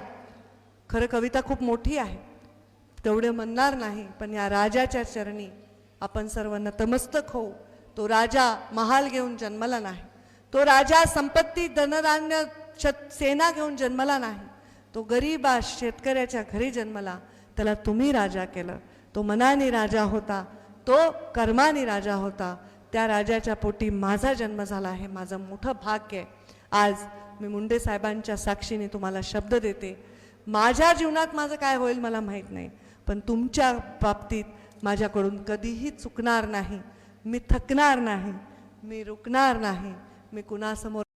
खरं कविता खूप मोठी आहे, तेवढे म्हणणार नाही, पण या राजाच्या चरणी आपण सर्व नतमस्तक होऊ. तो राजा महाल घेऊन जन्मला नाही. तो राजा संपत्ती धनधान्य सेना घेऊन जन्मला नाही. तो गरीबा शेतकऱ्याच्या घरी जन्मला. त्याला तुम्ही राजा केलं. तो मनाने राजा होता, तो कर्माने राजा होता. त्या राजाच्या पोटी माझा जन्म झाला आहे. माझं मोठं भाग्य आहे. आज मी मुंडे साहेबांच्या साक्षीने तुम्हाला शब्द देते, माझ्या जीवनात माझं काय होईल मला माहीत नाही, पण तुमच्या बाबतीत माझ्याकडून कधीही चुकणार नाही. मी थकणार नाही, मी रुकणार नाही, मी कुणासमोर